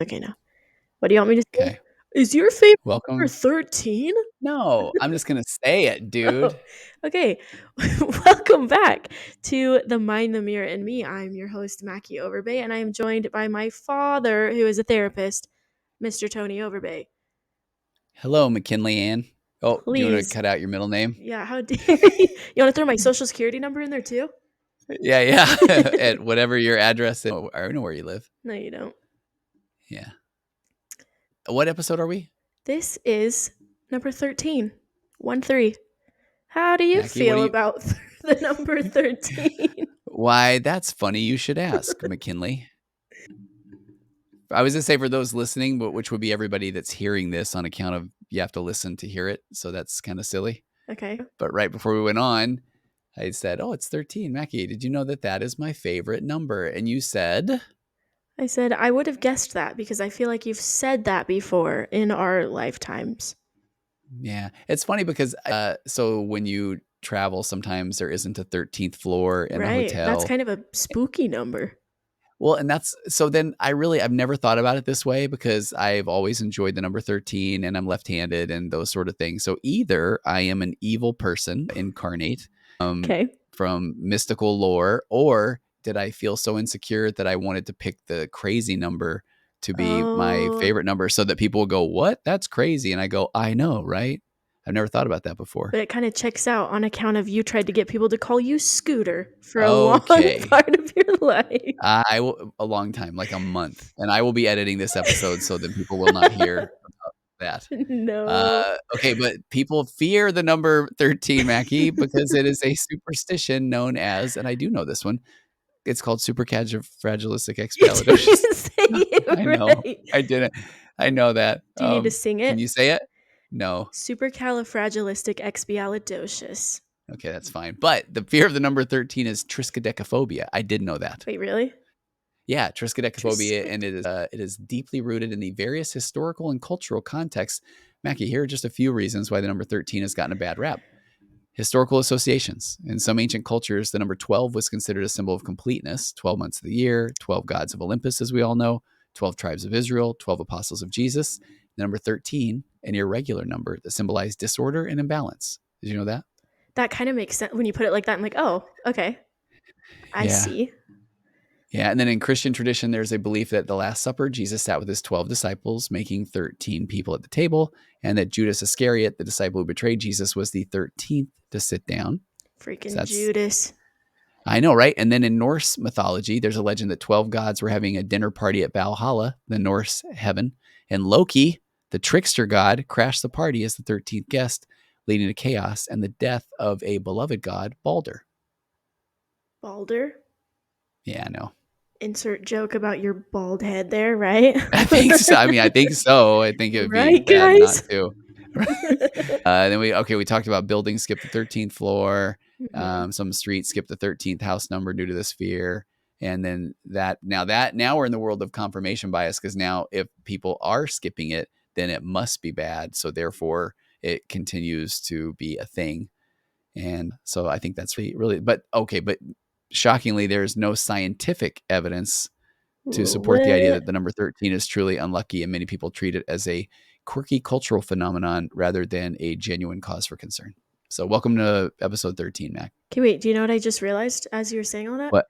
Okay, now. What do you want me to say? Okay. Is your favorite number Welcome. 13? No, I'm just going to say it, Oh, dude. okay. Welcome back to The Mind, the Mirror, and Me. I'm your host, Mackie Overbay, and I am joined by my father, who is a therapist, Mr. Tony Overbay. Hello, McKinley Ann. Oh, do you want to Please. cut out your middle name? Yeah, how dare you? You want to throw my social security number in there too? Yeah. At whatever your address is. Oh, I know where you live. No, you don't. Yeah. What episode are we? This is number 13. 1-3. How do you Mackie, what do feel you... about the number 13? Why, that's funny. You should ask, McKinley. I was going to say for those listening, but which would be everybody that's hearing this on account of you have to listen to hear it. So that's kind of silly. Okay. But right before we went on, I said, oh, it's 13. Mackie, did you know that that is my favorite number? And you said... I said I would have guessed that because I feel like you've said that before in our lifetimes. Yeah. It's funny because so when you travel, sometimes there isn't a 13th floor in a Right. That's hotel. kind of a spooky number. Well, and that's so then I've never thought about it this way because I've always enjoyed the number 13 and I'm left-handed and those sort of things. So either I am an evil person incarnate Okay. from mystical lore, or did I feel so insecure that I wanted to pick the crazy number to be my Oh, favorite number so that people will go, what? That's crazy. And I go, I know, right? I've never thought about that before. but it kind of checks out on account of you tried to get people to call you Scooter for a long Okay. part of your life. I will a long time, like a month, and I will be editing this episode so that people will not hear that. No. Okay, but people fear the number 13, Mackie, because it is a superstition known as, and I do know this one, it's called You didn't supercalifragilisticexpialidocious. say it I know. right. I didn't. I know that. Do you need to sing Can it? you say it? No. Supercalifragilisticexpialidocious. Okay, that's fine. But the fear of the number 13 is triskaidekaphobia. I did know that. Wait, really? Yeah, triskaidekaphobia, Tris- and it is deeply rooted in the various historical and cultural contexts. Mackie, here are just a few reasons why the number 13 has gotten a bad rap. Historical associations. In some ancient cultures, the number 12 was considered a symbol of completeness. 12 months of the year, 12 gods of Olympus, as we all know, 12 tribes of Israel, 12 apostles of Jesus. The number 13, an irregular number that symbolized disorder and imbalance. Did you know that? That kind of makes sense when you put it like that. I'm like, oh, okay. I Yeah. see. Yeah, and then in Christian tradition, there's a belief that the Last Supper, Jesus sat with his 12 disciples, making 13 people at the table, and that Judas Iscariot, the disciple who betrayed Jesus, was the 13th to sit down. So Freaking that's, Judas. I know, right? And then in Norse mythology, there's a legend that 12 gods were having a dinner party at Valhalla, the Norse heaven, and Loki, the trickster god, crashed the party as the 13th guest, leading to chaos and the death of a beloved god, Balder. Balder? Yeah, I know. Insert joke about your bald head there, right? I think so. I mean, I think so. I think it would be Right, bad not guys? to. Then we talked about buildings skip the 13th floor. Mhm. Some streets skip the 13th house number due to this fear. And then now we're in the world of confirmation bias, because now if people are skipping it, then it must be bad. So therefore it continues to be a thing. And so I think that's really, but shockingly, there's no scientific evidence to support the idea What? that the number 13 is truly unlucky, and many people treat it as a quirky cultural phenomenon rather than a genuine cause for concern. So welcome to episode 13, Mac. Okay, wait, do you know what I just realized as you were saying all that? What?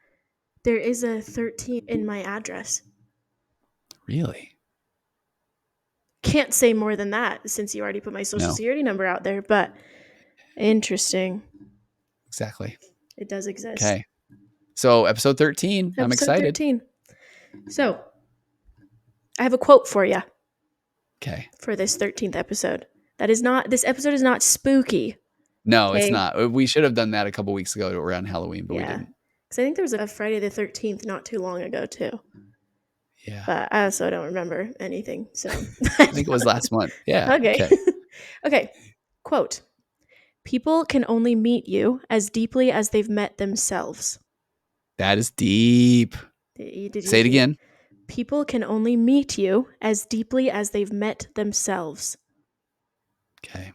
There is a 13 in my address. Really? Can't say more than that since you already put my social No, security number out there, but interesting. exactly. It does exist. Okay. So episode 13, I'm Episode excited. 13. So, I have a quote for you Okay. for this 13th episode. This episode is not spooky. No, it's Okay. not. We should have done that a couple weeks ago around Halloween, but we Yeah. didn't. Because I think there was a Friday the 13th not too long ago, too. Yeah. But I also don't remember anything. So, I think it was last month. Yeah. okay. Okay. Okay. Quote: people can only meet you as deeply as they've met themselves. That is deep. Did you Say it hear? again. People can only meet you as deeply as they've met themselves. Okay.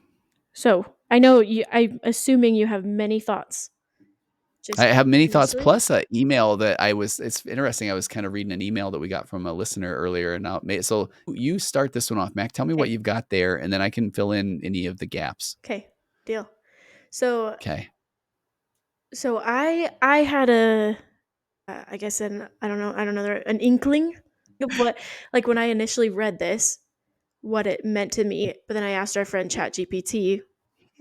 So, I know you, I'm assuming you have many thoughts. I have many thoughts initially. plus an email that it's interesting. I was kind of reading an email that we got from a listener earlier. And so you start this one off, Mac. Tell me what Okay. you've got there, and then I can fill in any of the gaps. Okay. Deal. So Okay. I had a I guess I don't know an inkling of what like when I initially read this what it meant to me, but then I asked our friend ChatGPT,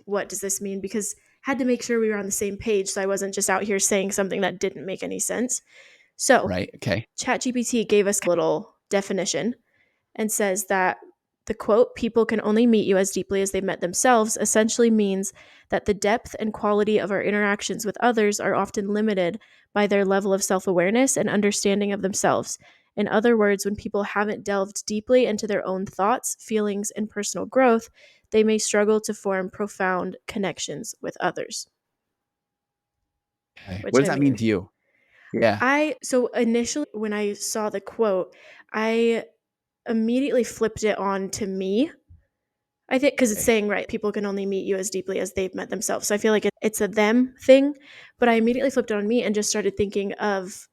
what does this mean? Because I had to make sure we were on the same page so I wasn't just out here saying something that didn't make any sense. So, Right. Okay. ChatGPT gave us a little definition and says that the quote, people can only meet you as deeply as they've met themselves, essentially means that the depth and quality of our interactions with others are often limited by their level of self awareness and understanding of themselves. In other words, when people haven't delved deeply into their own thoughts, feelings, and personal growth, they may struggle to form profound connections with others. Okay. What Which does I that mean mean, to you? Yeah. so initially when I saw the quote, I immediately flipped it on to me. I think because it's Okay. saying, right, people can only meet you as deeply as they've met themselves. So I feel like it's a them thing. But I immediately flipped it on me and just started thinking of,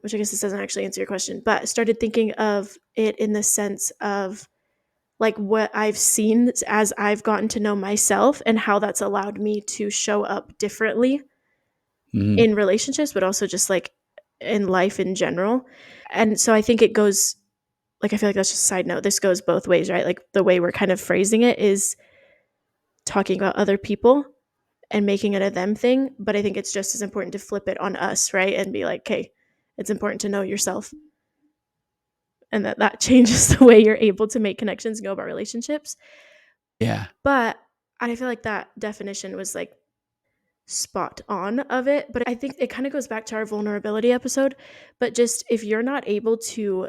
which I guess this doesn't actually answer your question, but started thinking of it in the sense of like what I've seen as I've gotten to know myself and how that's allowed me to show up differently Mhm. in relationships, but also just like in life in general. And so I think it goes like I feel like that's just a side note. This goes both ways, right? Like the way we're kind of phrasing it is talking about other people and making it a them thing, but I think it's just as important to flip it on us, right? And be like, "Okay, it's important to know yourself." And that changes the way you're able to make connections and go about relationships. Yeah. But I feel like that definition was like spot on of it, but I think it kind of goes back to our vulnerability episode, but just if you're not able to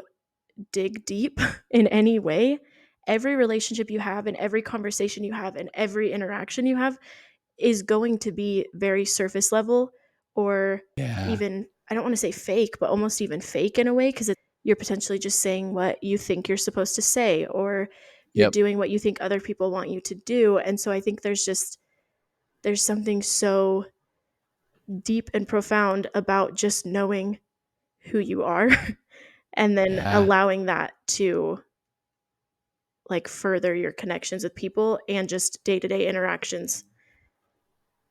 dig deep in any way, every relationship you have and every conversation you have and every interaction you have is going to be very surface level or Yeah. even I don't want to say fake, but almost even fake in a way because you're potentially just saying what you think you're supposed to say or you're Yep. doing what you think other people want you to do. And so I think there's something so deep and profound about just knowing who you are and then Yeah. allowing that to like further your connections with people and just day-to-day interactions.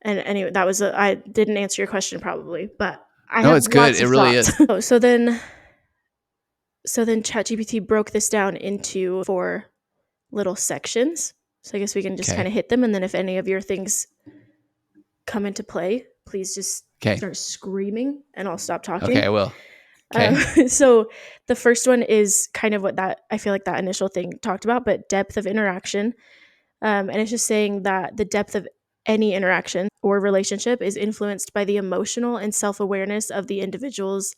And anyway, I didn't answer your question probably, but I No, have it's good. lots It of really thoughts. is. So then ChatGPT broke this down into 4 little sections. So I guess we can just kind Okay. of hit them and then if any of your things come into play, please just Okay. start screaming and I'll stop Okay. talking. I will. Okay. So the first one is kind of what that I feel like that initial thing talked about, but depth of interaction. And it's just saying that the depth of any interaction or relationship is influenced by the emotional and self awareness of the individuals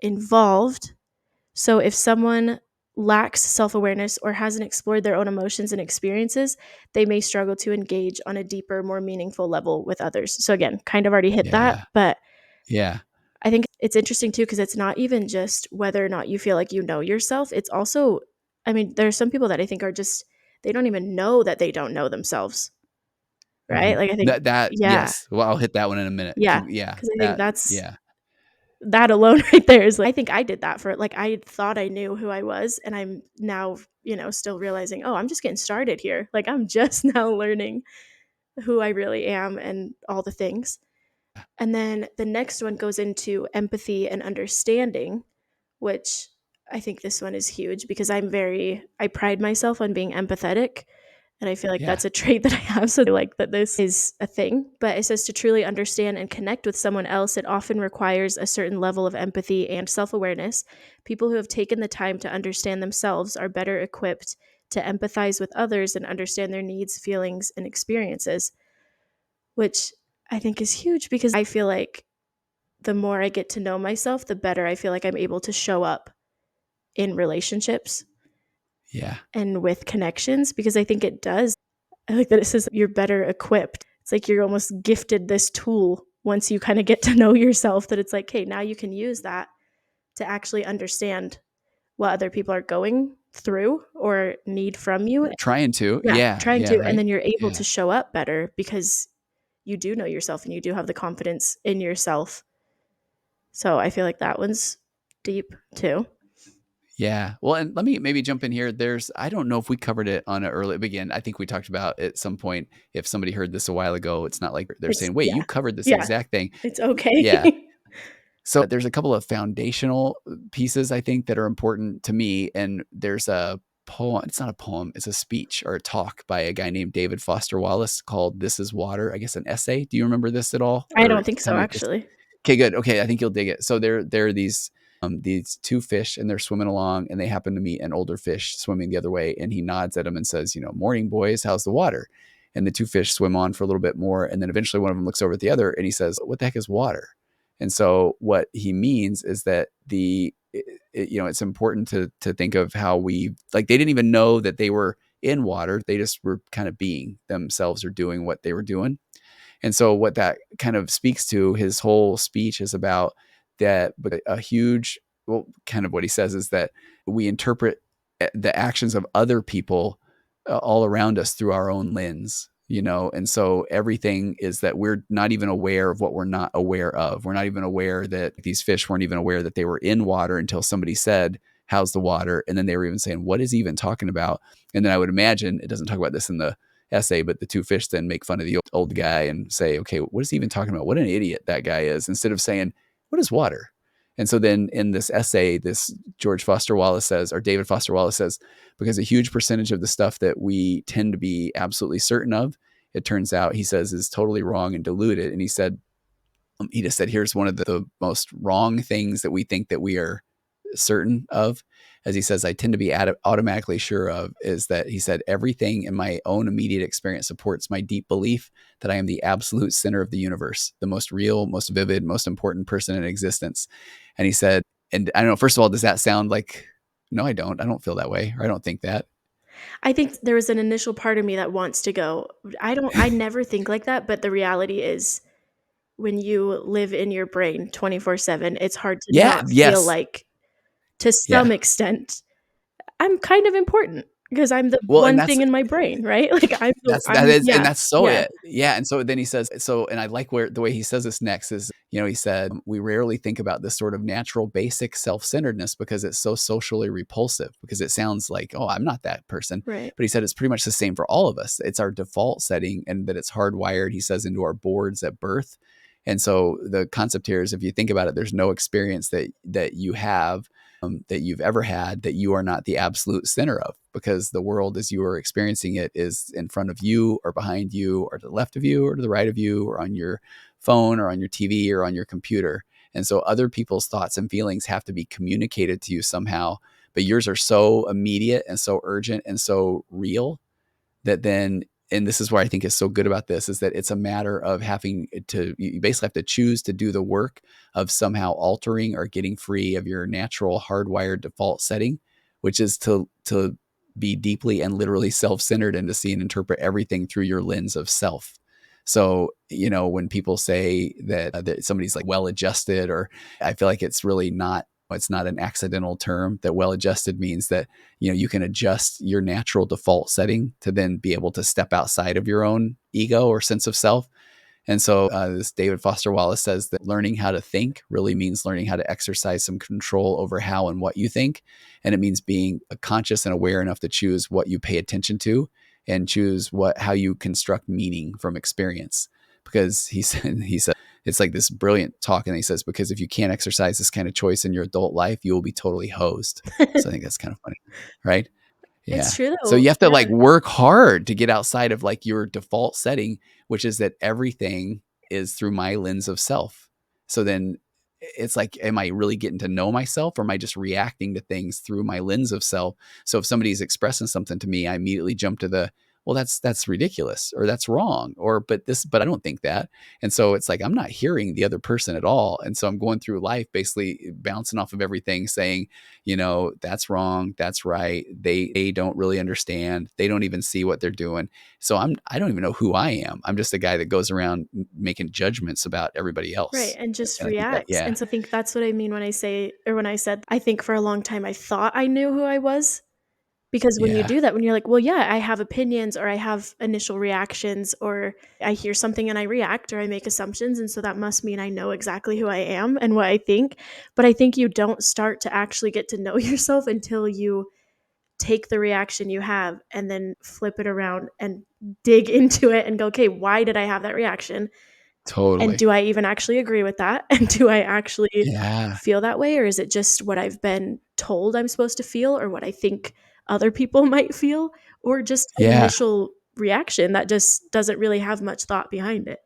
involved. So if someone lacks self awareness or hasn't explored their own emotions and experiences, they may struggle to engage on a deeper, more meaningful level with others. So again, kind of already hit that, Yeah. but Yeah. I think it's interesting too because it's not even just whether or not you feel like you know yourself. It's also, I mean, there are some people that I think are just, they don't even know that they don't know themselves, right? Mhm. Like I think, That yeah, yes. Well, I'll hit that one in a minute. yeah. Yeah. Because I think That that's, yeah. that alone right there is like, I think I did that for like, I thought I knew who I was. And I'm now, still realizing, oh, I'm just getting started here. Like I'm just now learning who I really am and all the things. And then the next one goes into empathy and understanding, which I think this one is huge because I pride myself on being empathetic. And I feel like Yeah. that's a trait that I have. So, like, that this is a thing. But it says to truly understand and connect with someone else, it often requires a certain level of empathy and self awareness. People who have taken the time to understand themselves are better equipped to empathize with others and understand their needs, feelings, and experiences, which I think is huge because I feel like the more I get to know myself, the better I feel like I'm able to show up in relationships Yeah. and with connections because I think it does. I like that it says you're better equipped. It's like you're almost gifted this tool once you kind of get to know yourself that it's like, hey, now you can use that to actually understand what other people are going through or need from you. Or trying to. Yeah, Yeah. trying Yeah. to. And Right. then you're able Yeah. to show up better because you do know yourself and you do have the confidence in yourself. So I feel like that one's deep too. Yeah. Well, and let me maybe jump in here. I don't know if we covered it on an early begin. I think we talked about at some point, if somebody heard this a while ago, it's not like they're It's saying, wait, yeah. you covered this Yeah. exact thing. It's Yeah. okay. So there's a couple of foundational pieces I think that are important to me. And there's a poem. It's not a poem. It's a speech or a talk by a guy named David Foster Wallace called "This Is Water." I guess an essay. Do you remember this at all? I Or don't think tell so me if this. actually. Okay, good. Okay, I think you'll dig it. So there are these two fish, and they're swimming along, and they happen to meet an older fish swimming the other way, and he nods at them and says, "Morning, boys. How's the water?" And the two fish swim on for a little bit more, and then eventually one of them looks over at the other, and he says, "What the heck is water?" And so what he means is that it's important to think of how we like they didn't even know that they were in water. They just were kind of being themselves or doing what they were doing. And so what that kind of speaks to, his whole speech is about that, but a huge, well, kind of what he says is that we interpret the actions of other people all around us through our own lens. And so everything is that we're not even aware of what we're not aware of. We're not even aware that these fish weren't even aware that they were in water until somebody said, "How's the water?" And then they were even saying, "What is he even talking about?" And then I would imagine, it doesn't talk about this in the essay, but the two fish then make fun of the old guy and say, "Okay, what is he even talking about? What an idiot that guy is," instead of saying, "What is water?" And so then in this essay, this George Foster Wallace says, or David Foster Wallace says, because a huge percentage of the stuff that we tend to be absolutely certain of, it turns out, he says, is totally wrong and diluted. And he just said, here's one of the most wrong things that we think that we are certain of. As he says, I tend to be automatically sure of, is that he said, everything in my own immediate experience supports my deep belief that I am the absolute center of the universe, the most real, most vivid, most important person in existence. And he said, and I don't know, first of all, does that sound like, no, I don't. I don't feel that way, or I don't think that. I think there was an initial part of me that wants to go, I never think like that, but the reality is when you live in your brain 24/7, it's hard to Yeah. not feel Yes. like, to Yeah. some extent, I'm kind of important because I'm the Well, and one that's thing in my brain, right? Like, that is, and yeah, that's so yeah, it. Yeah. And so then he says, so, and I like where the way he says this next is, he said, we rarely think about this sort of natural, basic self-centeredness because it's so socially repulsive, because it sounds like, oh, I'm not that person. right. But he said, it's pretty much the same for all of us. It's our default setting, and that it's hardwired, he says, into our boards at birth. And so the concept here is, if you think about it, there's no experience that you have, that you've ever had, that you are not the absolute center of, because the world as you are experiencing it is in front of you or behind you or to the left of you or to the right of you or on your phone or on your TV or on your computer. And so other people's thoughts and feelings have to be communicated to you somehow, but yours are so immediate and so urgent and so real that then, and this is where I think is so good about this, is that it's a matter of having to, you basically have to choose to do the work of somehow altering or getting free of your natural hardwired default setting, which is to be deeply and literally self-centered and to see and interpret everything through your lens of self. So, when people say that somebody's like well adjusted, or I feel like it's not an accidental term. That well adjusted means that you can adjust your natural default setting to then be able to step outside of your own ego or sense of self. And so this David Foster Wallace says that learning how to think really means learning how to exercise some control over how and what you think. And it means being conscious and aware enough to choose what you pay attention to and choose how you construct meaning from experience. Because he said, it's like this brilliant talk. And he says, because if you can't exercise this kind of choice in your adult life, you will be totally hosed. So I think that's kind of funny. Right. It's Yeah. true So though, you have to yeah. like work hard to get outside of like your default setting, which is that everything is through my lens of self. So then it's like, am I really getting to know myself, or am I just reacting to things through my lens of self? So if somebody's expressing something to me, I immediately jump to well, that's ridiculous, or that's wrong, but I don't think that. And so it's like, I'm not hearing the other person at all. And so I'm going through life basically bouncing off of everything, saying, that's wrong, that's right. They don't really understand. They don't even see what they're doing. So I don't even know who I am. I'm just a guy that goes around making judgments about everybody Right, else. and just And I think that, reacts, yeah. and so I think that's what I mean when I say, or when I said, I think for a long time I thought I knew who I was, Because when you Yeah, do that, when you're like, well, yeah, I have opinions or I have initial reactions or I hear something and I react or I make assumptions. And so that must mean I know exactly who I am and what I think. But I think you don't start to actually get to know yourself until you take the reaction you have and then flip it around and dig into it and go, okay, why did I have that reaction? And totally. do I even actually agree with that? And do I actually Yeah, feel that way? Or is it just what I've been told I'm supposed to feel or what I think other people might feel? Or just an yeah. initial reaction that just doesn't really have much thought behind it?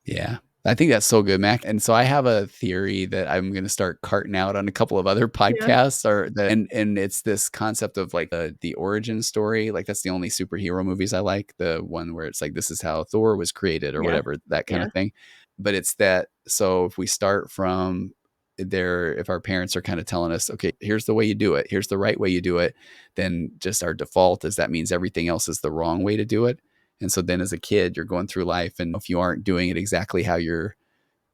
Yeah. I think that's so good, Mac. And so I have a theory that I'm gonna start carting out on a couple of other Yeah. podcasts or the and it's this concept of like the origin story. Like that's the only superhero movies I like. The one where it's like this is how Thor was created or Yeah. whatever, that kind Yeah. of thing. But it's that so if we start from there, if our parents are kind of telling us, okay, here's the way you do it, here's the right way you do it, then just our default is that means everything else is the wrong way to do it. And so then as a kid, you're going through life, and if you aren't doing it exactly how your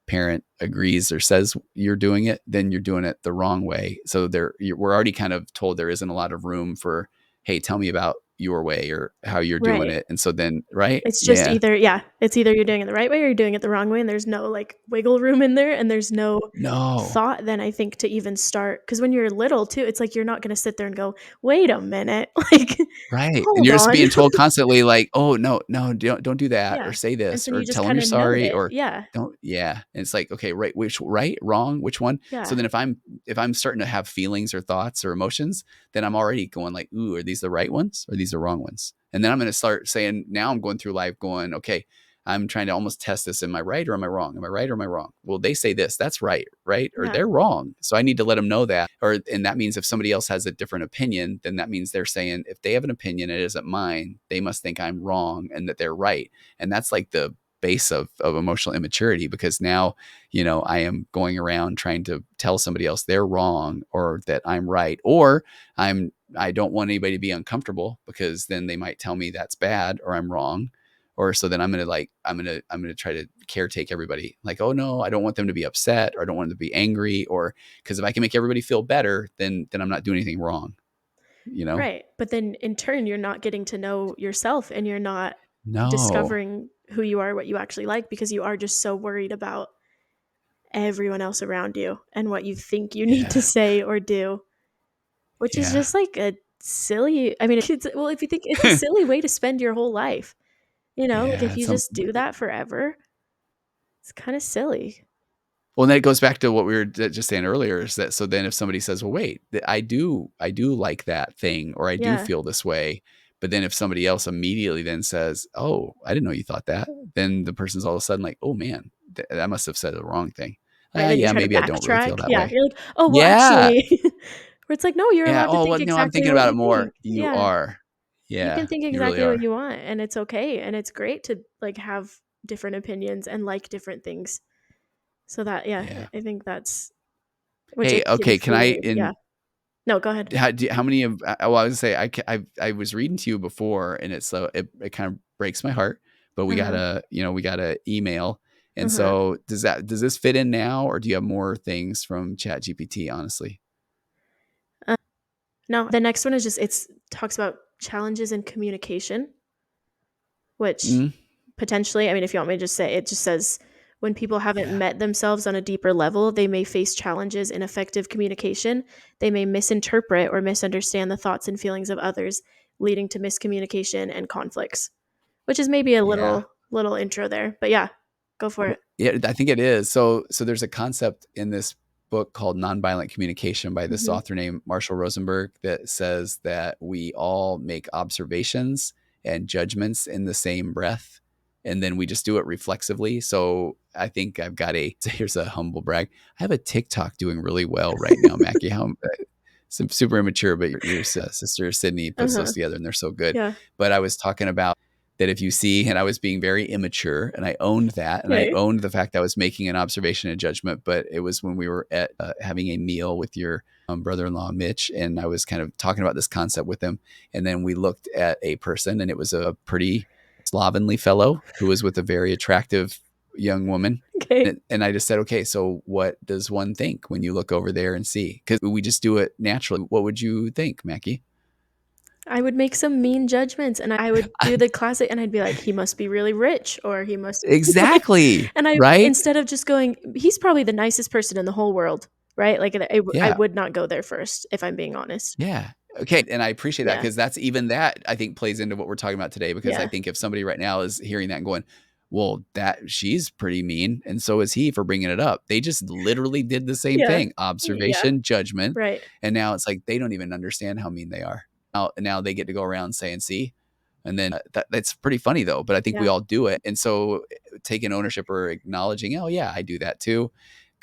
parent agrees or says you're doing it, then you're doing it the wrong way. So we're already kind of told there isn't a lot of room for, hey, tell me about your way or how you're doing Right. it. And so then, right? It's just Yeah. either, yeah, it's either you're doing it the right way or you're doing it the wrong way. And there's no like wiggle room in there. And there's no No. thought then I think to even start. Cause when you're little too, it's like you're not going to sit there and go, wait a minute, like, Right. And hold you're just on. being told constantly like, "Oh, no, no, don't do that," or Yeah, "Say and this," so or you just "Tell them you're kinda know sorry," it. or Yeah, "Don't." Yeah. And it's like, "Okay, right, wrong, which one?" So yeah, then if I'm starting to have feelings or thoughts or emotions, then I'm already going like, "Ooh, are these the right ones or these the wrong ones?" And then I'm gonna start saying, now I'm going through life going, "Okay, I'm trying to almost test this. Am I right or am I wrong? Am I right or am I wrong? Well, they say this, that's right, right? Or yeah, they're wrong. So I need to let them know that. Or and that means if somebody else has a different opinion, then that means they're saying if they have an opinion and it isn't mine, they must think I'm wrong and that they're right. And that's like the base of emotional immaturity because now, I am going around trying to tell somebody else they're wrong or that I'm right, or I don't want anybody to be uncomfortable because then they might tell me that's bad or I'm wrong, or so then I'm gonna try to caretake everybody like, oh no, I don't want them to be upset or I don't want them to be angry, or because if I can make everybody feel better, then I'm not doing anything wrong, you know. right, but then in turn, you're not getting to know yourself and you're not No. discovering who you are, what you actually like, because you are just so worried about everyone else around you and what you think you need to Yeah. say or do, which is Yeah. just like a silly I mean, it's well, if you think it's a silly way to spend your whole life, like, Yeah, if you some just do that forever, it's kinda silly. well, and then it goes back to what we were just saying earlier is that so then if somebody says, well, wait, I do like that thing or I do Yeah, feel this way, but then if somebody else immediately then says, oh, I didn't know you thought that, then the person's all of a sudden like, oh man, I must have said the wrong thing. right, then you Yeah, try to maybe I don't really feel backtrack. that Yeah, way. you're like, "Oh, well, Yeah. actually" where it's like, "No, you're Yeah. allowed to Oh, think well, no, I'm exactly thinking what about it you more. think." You Yeah. are. You Yeah, can think you really exactly what are. you want, and it's okay, and it's great to, like, have different opinions and like different things. So that yeah, Yeah. I think that's which Hey, it can be okay. Can I, fluid, yeah. in No, go ahead. how many of, well, I was gonna say, I was reading to you before and it's so it kind of breaks my heart, but Uh-huh, we got a email. And uh-huh. so does this fit in now or do you have more things from Chat GPT, honestly? Uh, no, the next one is just it's talks about challenges in communication, which Mm, potentially, I mean, if you want me to just say it just says, "When people haven't yeah. met themselves on a deeper level, they may face challenges in effective communication. They may misinterpret or misunderstand the thoughts and feelings of others, leading to miscommunication and conflicts." Which is maybe a Yeah. little intro there, but yeah, go for it. Yeah, I think it is. So there's a concept in this book called Nonviolent Communication by this Mhm. author named Marshall Rosenberg that says that we all make observations and judgments in the same breath, and then we just do it reflexively. So I think I've got a here's a humble brag. I have a TikTok doing really well right now, Mackie. How some super immature, but your sister Sydney puts those Uh-huh. together and they're so good. Yeah. But I was talking about that if you see, and I was being very immature, and I owned that, and I Okay. owned the fact I was making an observation and judgment. But it was when we were at having a meal with your brother-in-law Mitch, and I was kind of talking about this concept with him, and then we looked at a person, and it was a pretty slovenly fellow who was with a very attractive young woman. Okay. And I just said, okay, so what does one think when you look over there and see? Because we just do it naturally. What would you think, Mackie? I would make some mean judgments, and I would do the classic, and I'd be like, "He must be really rich," or "He must," like, Exactly, and I, right? instead of just going, "He's probably the nicest person in the whole world," right? Like, I Yeah. would not go there first, if I'm being honest. Yeah. Okay, and I appreciate that Yeah. because that's even that I think plays into what we're talking about today because I Yeah. think if somebody right now is hearing that and going, "Well, that she's pretty mean, and so is he for bringing it up." They just literally did the same Yeah. thing, Yeah. observation, judgment, Right. and now it's like they don't even understand how mean they are. Now they get to go around saying, "See?" And then that's pretty funny though, but I think we Yeah. all do it. And so taking ownership or acknowledging, "Oh yeah, I do that too."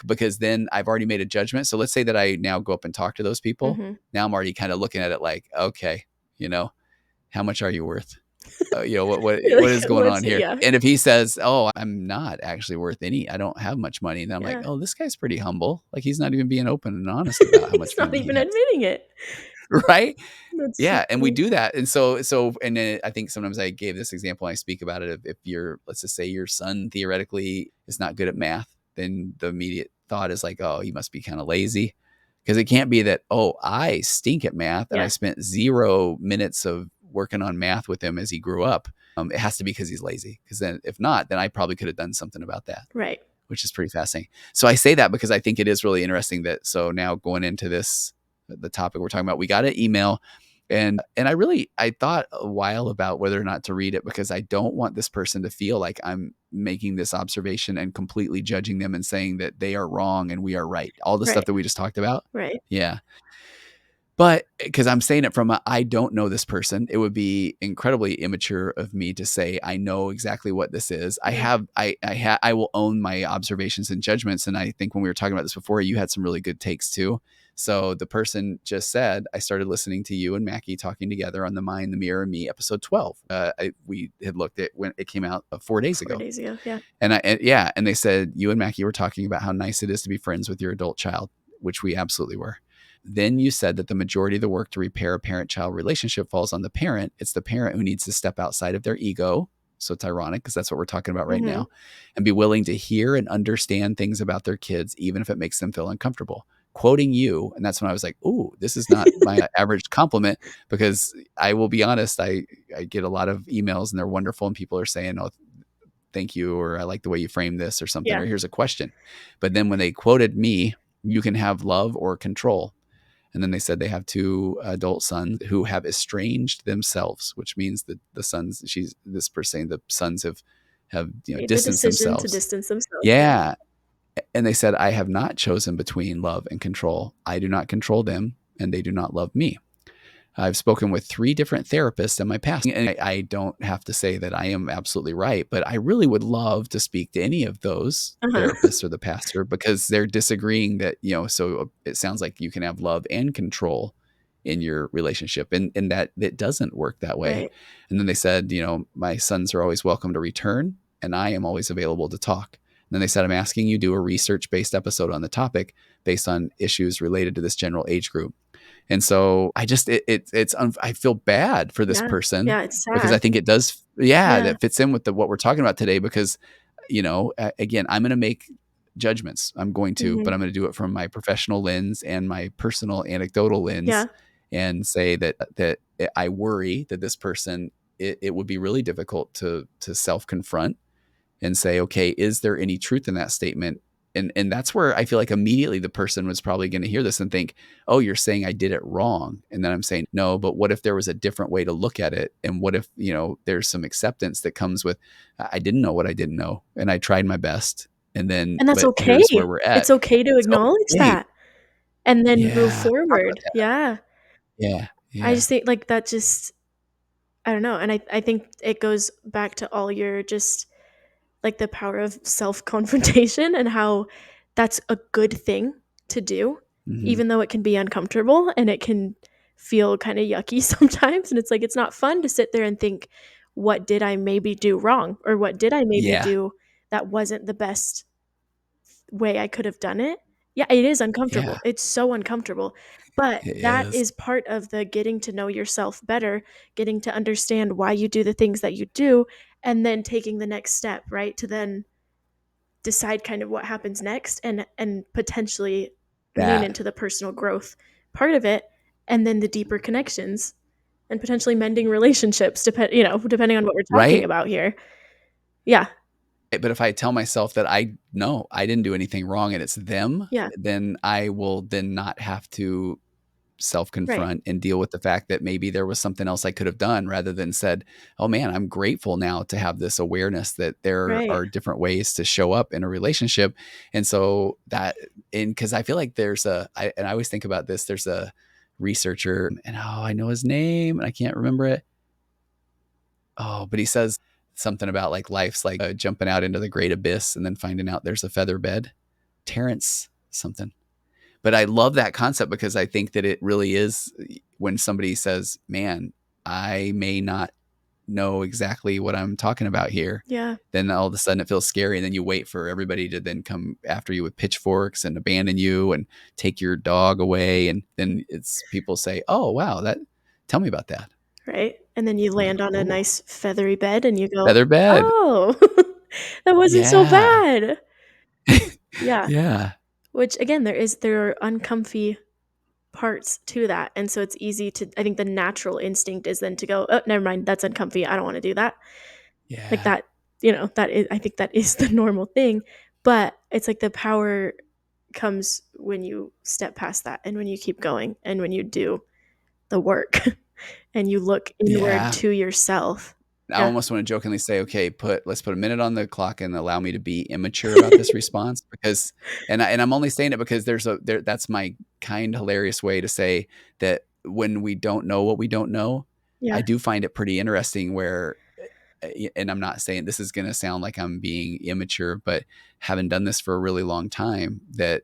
Because then I've already made a judgment. So let's say that I now go up and talk to those people. Mhm. Now I'm already kind of looking at it like, okay, you know, how much are you worth? What Like, is going let's on see, here? yeah. And if he says, "Oh, I'm not actually worth any. I don't have much money," then I'm like, Yeah. "Oh, this guy's pretty humble. Like he's not even being open and honest about how He's much not money he even has." admitting it. Right? That's so Yeah, and we funny. do that, and so and then I think sometimes I gave this example, I speak about it if you're let's just say your son theoretically is not good at math, then the immediate thought is like, "Oh, he must be kinda lazy," because it can't be that, "Oh, I stink at math and I Yeah. spent 0 minutes of working on math with him as he grew up." It has to be because he's lazy. Because then if not, then I probably could have done something about that, Right. which is pretty fascinating. So I say that because I think it is really interesting that so now going into this the topic we're talking about, we got an email and I thought a while about whether or not to read it because I don't want this person to feel like I'm making this observation and completely judging them and saying that they are wrong and we are right. All the stuff Right. that we just talked about. Right. Yeah. But because I'm saying it from a I don't know this person, it would be incredibly immature of me to say I know exactly what this is. Yeah. I will own my observations and judgments. And I think when we were talking about this before, you had some really good takes too. So the person just said, I started listening to you and Mackie talking together on the Mind, the Mirror, and Me episode 12. We had looked at when it came out 4 days 4 ago. days ago. Yeah. Yeah, and they said you and Mackie were talking about how nice it is to be friends with your adult child, which we absolutely were. Then you said that the majority of the work to repair a parent-child relationship falls on the parent. It's the parent who needs to step outside of their ego. So it's ironic because that's what we're talking about right Mhm. now, and be willing to hear and understand things about their kids, even if it makes them feel uncomfortable. Quoting you, and that's when I was like, "Ooh, this is not my average compliment." Because I will be honest, I get a lot of emails and they're wonderful, and people are saying, "Oh, thank you," or "I like the way you framed this," or something, Yeah. or "Here's a question." But then when they quoted me, you can have love or control. And then they said they have two adult sons who have estranged themselves, which means that the sons, she's this person saying the sons have Made the distanced decision to themselves. distance themselves. Yeah. Yeah. And they said, I have not chosen between love and control. I do not control them and they do not love me. I've spoken with 3 different therapists in my past, and I don't have to say that I am absolutely right, but I really would love to speak to any of those Uh-huh. therapists or the pastor because they're disagreeing that, so it sounds like you can have love and control in your relationship and that it doesn't work that way. Right. And then they said, my sons are always welcome to return and I am always available to talk. And then they said, I'm asking you to do a research-based episode on the topic based on issues related to this general age group. And so I just I feel bad for this Yeah. person Yeah, it's because I sad. think it does yeah, Yeah. that fits in with what we're talking about today because, again, I'm gonna make judgments. I'm going to, but Mhm. I'm gonna do it from my professional lens and my personal anecdotal lens Yeah. and say that I worry that this person it would be really difficult to self-confront and say, okay, is there any truth in that statement? And that's where I feel like immediately the person was probably going to hear this and think, oh, you're saying I did it wrong. And then I'm saying, no, but what if there was a different way to look at it? And what if, there's some acceptance that comes with, I didn't know what I didn't know. And I tried my best. And then, And that's but okay. here's where we're at. It's okay to It's acknowledge okay. that and then move Yeah. Talk about forward. that. Yeah. Yeah. I Yeah. just think, like, that just, I don't know, and I think it goes back to all your just, like, the power of self-confrontation and how that's a good thing to do, Hmm. even though it can be uncomfortable and it can feel kinda yucky sometimes, and it's like, it's not fun to sit there and think, "What did I maybe do wrong?" Or, "What did I maybe Yeah. do that wasn't the best way I could have done it?" Yeah, it is Yeah. uncomfortable. It's so uncomfortable, but It that is. is part of the getting to know yourself better, getting to understand why you do the things that you do, and then taking the next step, right? To then decide kind of what happens next and potentially lean That. into the personal growth part of it and then the deeper connections. and potentially mending relationships, depending on what we're talking right? about here. Yeah. But if I tell myself that I no, I didn't do anything wrong and it's them, Yeah. then I will then not have to Right. self-confront and deal with the fact that maybe there was something else I could have done rather than said, "Oh man, I'm grateful now to have this awareness that there Right. are different ways to show up in a relationship." And so that and cuz I feel like and I always think about this, there's a researcher and I know his name and I can't remember it. Oh, but he says something about like life's like jumping out into the great abyss and then finding out there's a feather bed. Terrence something. But I love that concept because I think that it really is when somebody says, "Man, I may not know exactly what I'm talking about here." Yeah. Then all of a sudden it feels scary. And then you wait for everybody to then come after you with pitchforks and abandon you and take your dog away. And then it's people say, "Oh, wow, tell me about that." Right. And then you I'm like, land on a "Oh, nice feathery bed and you go, feather bed." "Oh, that wasn't so Yeah. bad." Yeah. Yeah. Which again, there are uncomfy parts to that, and so it's easy to I think the natural instinct is then to go, "Oh, never mind, that's uncomfy, I don't wanna do that." Like Yeah. that, that is I think that is the normal thing, but it's like the power comes when you step past that and when you keep going and when you do the work and you look inward Yeah. to yourself. I Yeah. almost want to jokingly say, "Okay, let's put a minute on the clock and allow me to be immature about this response," because I'm only saying it because that's my kind, hilarious way to say that when we don't know what we don't know, Yeah. I do find it pretty interesting where and I'm not saying this is gonna sound like I'm being immature, but having done this for a really long time, that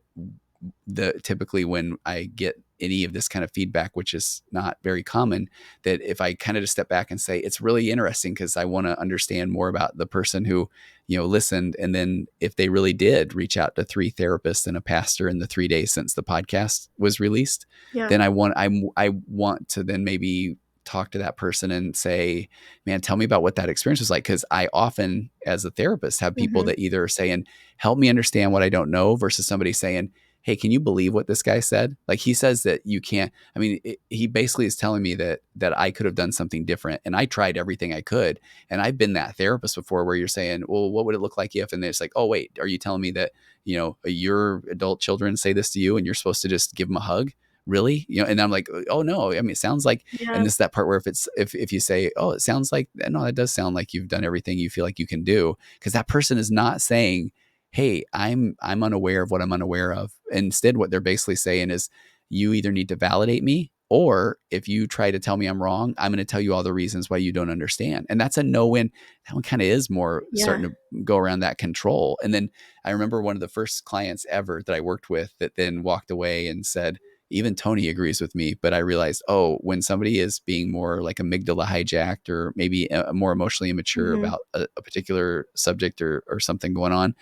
the typically when I get any of this kind of feedback, which is not very common, that if I kind of just step back and say, it's really interesting because I want to understand more about the person who, listened. And then if they really did reach out to 3 therapists and a pastor in the 3 days since the podcast was released, Yeah. then I want to then maybe talk to that person and say, man, tell me about what that experience was like. Cause I often, as a therapist, have people Mhm. that either are saying, help me understand what I don't know versus somebody saying, hey, can you believe what this guy said? Like he says that you can't, I mean, he basically is telling me that I could have done something different. And I tried everything I could. And I've been that therapist before where you're saying, well, what would it look like if, and then it's like, oh, wait, are you telling me that, your adult children say this to you and you're supposed to just give them a hug? Really? And I'm like, oh no, I mean, it sounds like, Yeah. and this is that part where if you say, oh, it sounds like, no, that does sound like you've done everything you feel like you can do. Cause that person is not saying, hey, I'm unaware of what I'm unaware of. Instead, what they're basically saying is, you either need to validate me, or if you try to tell me I'm wrong, I'm going to tell you all the reasons why you don't understand. And that's a no-win. That one kind of is more Yeah. starting to go around that control. And then I remember one of the first clients ever that I worked with that then walked away and said, even Tony agrees with me, but I realized, oh, when somebody is being more like amygdala hijacked or maybe more emotionally immature Mhm. about a particular subject or something going on,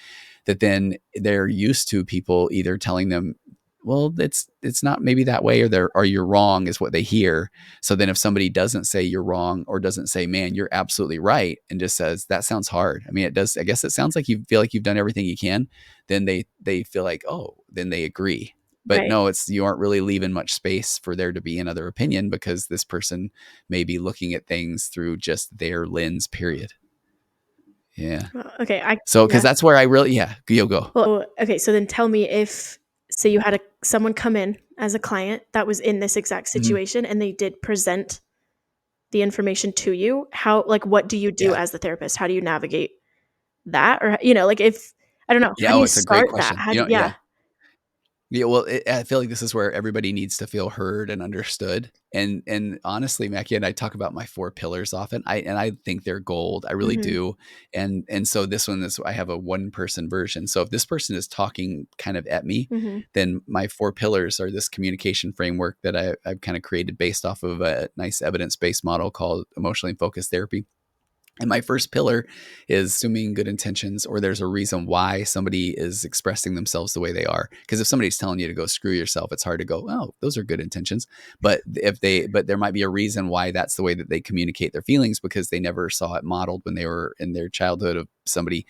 that then they're used to people either telling them, well, it's not maybe that way, or you're wrong is what they hear. So then if somebody doesn't say you're wrong or doesn't say, man, you're absolutely right, and just says, that sounds hard. I mean, it does. I guess it sounds like you feel like you've done everything you can. Then they feel like, oh, then they agree. But Right. no, you aren't really leaving much space for there to be another opinion because this person may be looking at things through just their lens, period. Yeah. Well, okay, So, because yeah. that's where I really, yeah, you'll go. Well, okay, so then tell me if say you had someone come in as a client that was in this exact Mhm. situation and they did present the information to you, what do you do Yeah. as the therapist? How do you navigate that? Or, like if I don't know, how Yeah, do oh, you it's a great start that? question. How do yeah. Yeah. Yeah, well, I feel like this is where everybody needs to feel heard and understood. And honestly, Mackie and I talk about my 4 pillars often. I think they're gold. I really Mhm. do. And so this one is I have a one person version. So if this person is talking kind of at me, Mhm. then my 4 pillars are this communication framework that I've kind of created based off of a nice evidence-based model called emotionally focused therapy. And my first pillar is assuming good intentions, or there's a reason why somebody is expressing themselves the way they are. Because if somebody's telling you to go screw yourself, it's hard to go, oh, those are good intentions. But there might be a reason why that's the way that they communicate their feelings because they never saw it modeled when they were in their childhood of somebody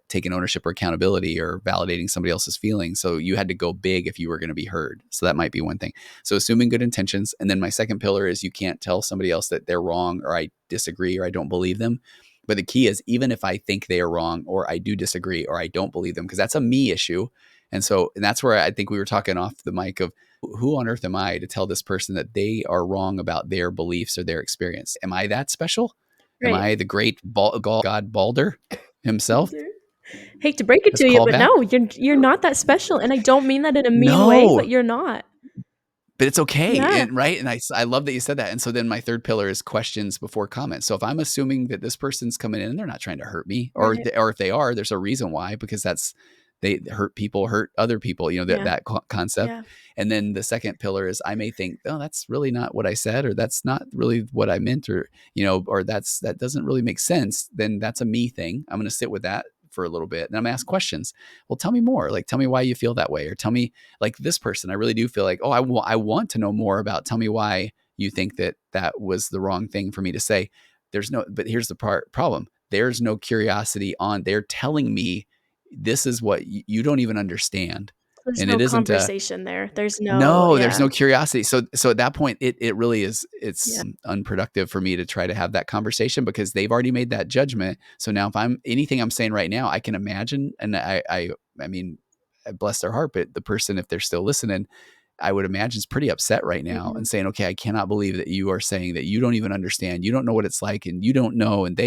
taking ownership or accountability or validating somebody else's feelings. So you had to go big if you were going to be heard. So that might be one thing. So assuming good intentions. And then my second pillar is you can't tell somebody else that they're wrong or I disagree or I don't believe them. But the key is, even if I think they are wrong or I do disagree or I don't believe them, because that's a me issue. And that's where I think we were talking off the mic of, who on earth am I to tell this person that they are wrong about their beliefs or their experience? Am I that special? Am Right. I the great God Balder himself? Hate to break it That's to you, called but back. no, you're not that special, and I don't mean that in a mean way, but No, you're not. but it's okay. Yeah, And right. And I love that you said that. And so then my third pillar is questions before comments. So if I'm assuming that this person's coming in and they're not trying to hurt me, right. or if they are, there's a reason why, because they hurt people, hurt other people, Yeah, that concept. yeah. And then the second pillar is, I may think, oh, that's really not what I said, or that's not really what I meant, or, or that doesn't really make sense. Then that's a me thing. I'm going to sit with that for a little bit. And I'm going to ask questions. Well, tell me more. Like, tell me why you feel that way, or tell me, like, this person, I really do feel like, oh, I want to know more about, tell me why you think that was the wrong thing for me to say. But here's the problem. There's no curiosity they're telling me this is what you don't even understand. There's And no it isn't conversation there. There's no no, there's yeah, no curiosity. So at that point, it really is, yeah, it's unproductive for me to try to have that conversation, because they've already made that judgment. So now if anything I'm saying right now, I can imagine, and I mean, bless their heart, but the person, if they're still listening, I would imagine is pretty upset right now mhm, and saying, okay, I cannot believe that you are saying that you don't even understand. You don't know what it's like, and you don't know. And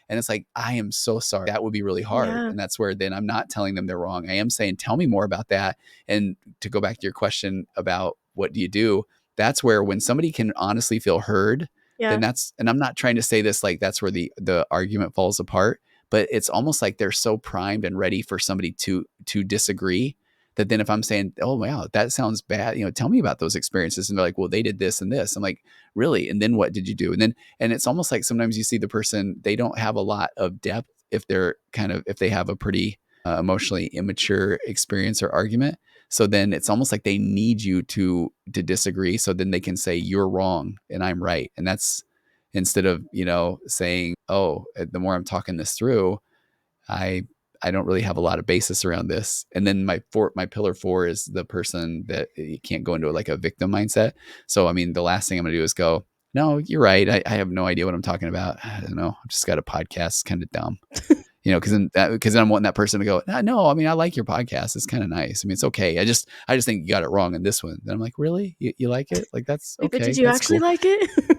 it's like, I am so sorry. That would be really hard. yeah, And that's where then I'm not telling them they're wrong. I am saying, tell me more about that. And to go back to your question about what do you do, that's where, when somebody can honestly feel heard, yeah. then and I'm not trying to say this like that's where the argument falls apart, but it's almost like they're so primed and ready for somebody to disagree, that then if I'm saying, oh, wow, that sounds bad, tell me about those experiences. And they're like, well, they did this and this. I'm like, really? And then what did you do? And it's almost like sometimes you see the person, they don't have a lot of depth if they have a pretty emotionally immature experience or argument. So then it's almost like they need you to disagree. So then they can say, you're wrong and I'm right. And that's, instead of, saying, oh, the more I'm talking this through, I I don't really have a lot of basis around this. And then my pillar 4 is the person that you can't go into like a victim mindset. So I mean, the last thing I'm gonna do is go, no, you're right. I have no idea what I'm talking about. I don't know. I've just got a podcast. It's kind of dumb. Because then I'm wanting that person to go, no, I mean, I like your podcast. It's kind of nice. I mean, it's okay. I just think you got it wrong in this one. Then I'm like, really? You like it? Like, that's Like, but did okay. you That's actually cool. like it?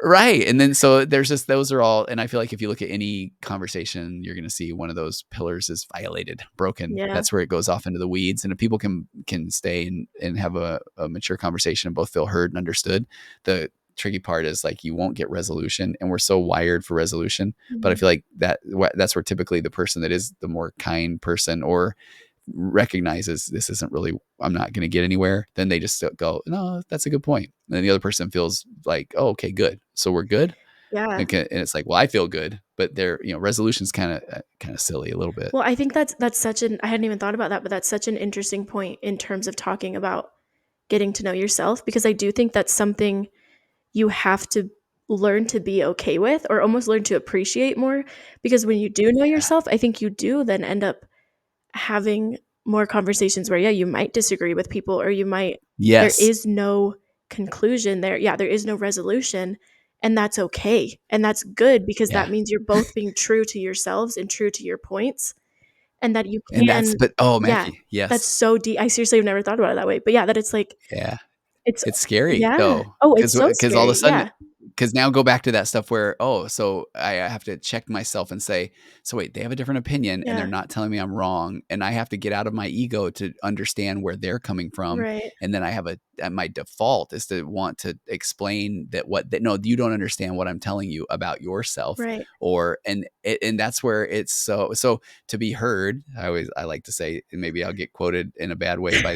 Right. And then so there's just, those are all, and I feel like if you look at any conversation, you're going to see one of those pillars is violated, broken. Yeah, That's where it goes off into the weeds. And if people can stay and have a mature conversation and both feel heard and understood, the tricky part is like, you won't get resolution, and we're so wired for resolution. But I mhm, feel like that's where typically the person that is the more kind person, or recognizes this isn't really, I'm not going to get anywhere, then they just go, no, that's a good point. And then the other person feels like, oh, okay, good. So we're good. yeah. And it's like, well, I feel good, but resolution's kind of silly a little bit. Well, I think that's such an I hadn't even thought about that, but that's such an interesting point in terms of talking about getting to know yourself, because I do think that's something you have to learn to be okay with, or almost learn to appreciate more, because when you do know Yeah. yourself, I think you do then end up having more conversations where, yeah, you might disagree with people, or there Yes. is no conclusion there. Yeah, there is no resolution, and that's okay. And that's good, because that Yeah. means you're both being true to yourselves and true to your points, and that you And can, oh, yeah, Mackie, that's yes. so deep. I seriously have never thought about it that way. But yeah, that it's like, Yeah. it's, It's scary yeah. though, Oh, it's so because all of a scary. sudden, Yeah. because now go back to that stuff where, oh, so I have to check myself and say, so wait, they have a different opinion and they're Yeah. not telling me I'm wrong, and I have to get out of my ego to understand where they're coming from, Right. and then I have my default is to want to explain that no, you don't understand what I'm telling you about yourself, Right. or and that's where it's so to be heard. I like to say, and maybe I'll get quoted in a bad way by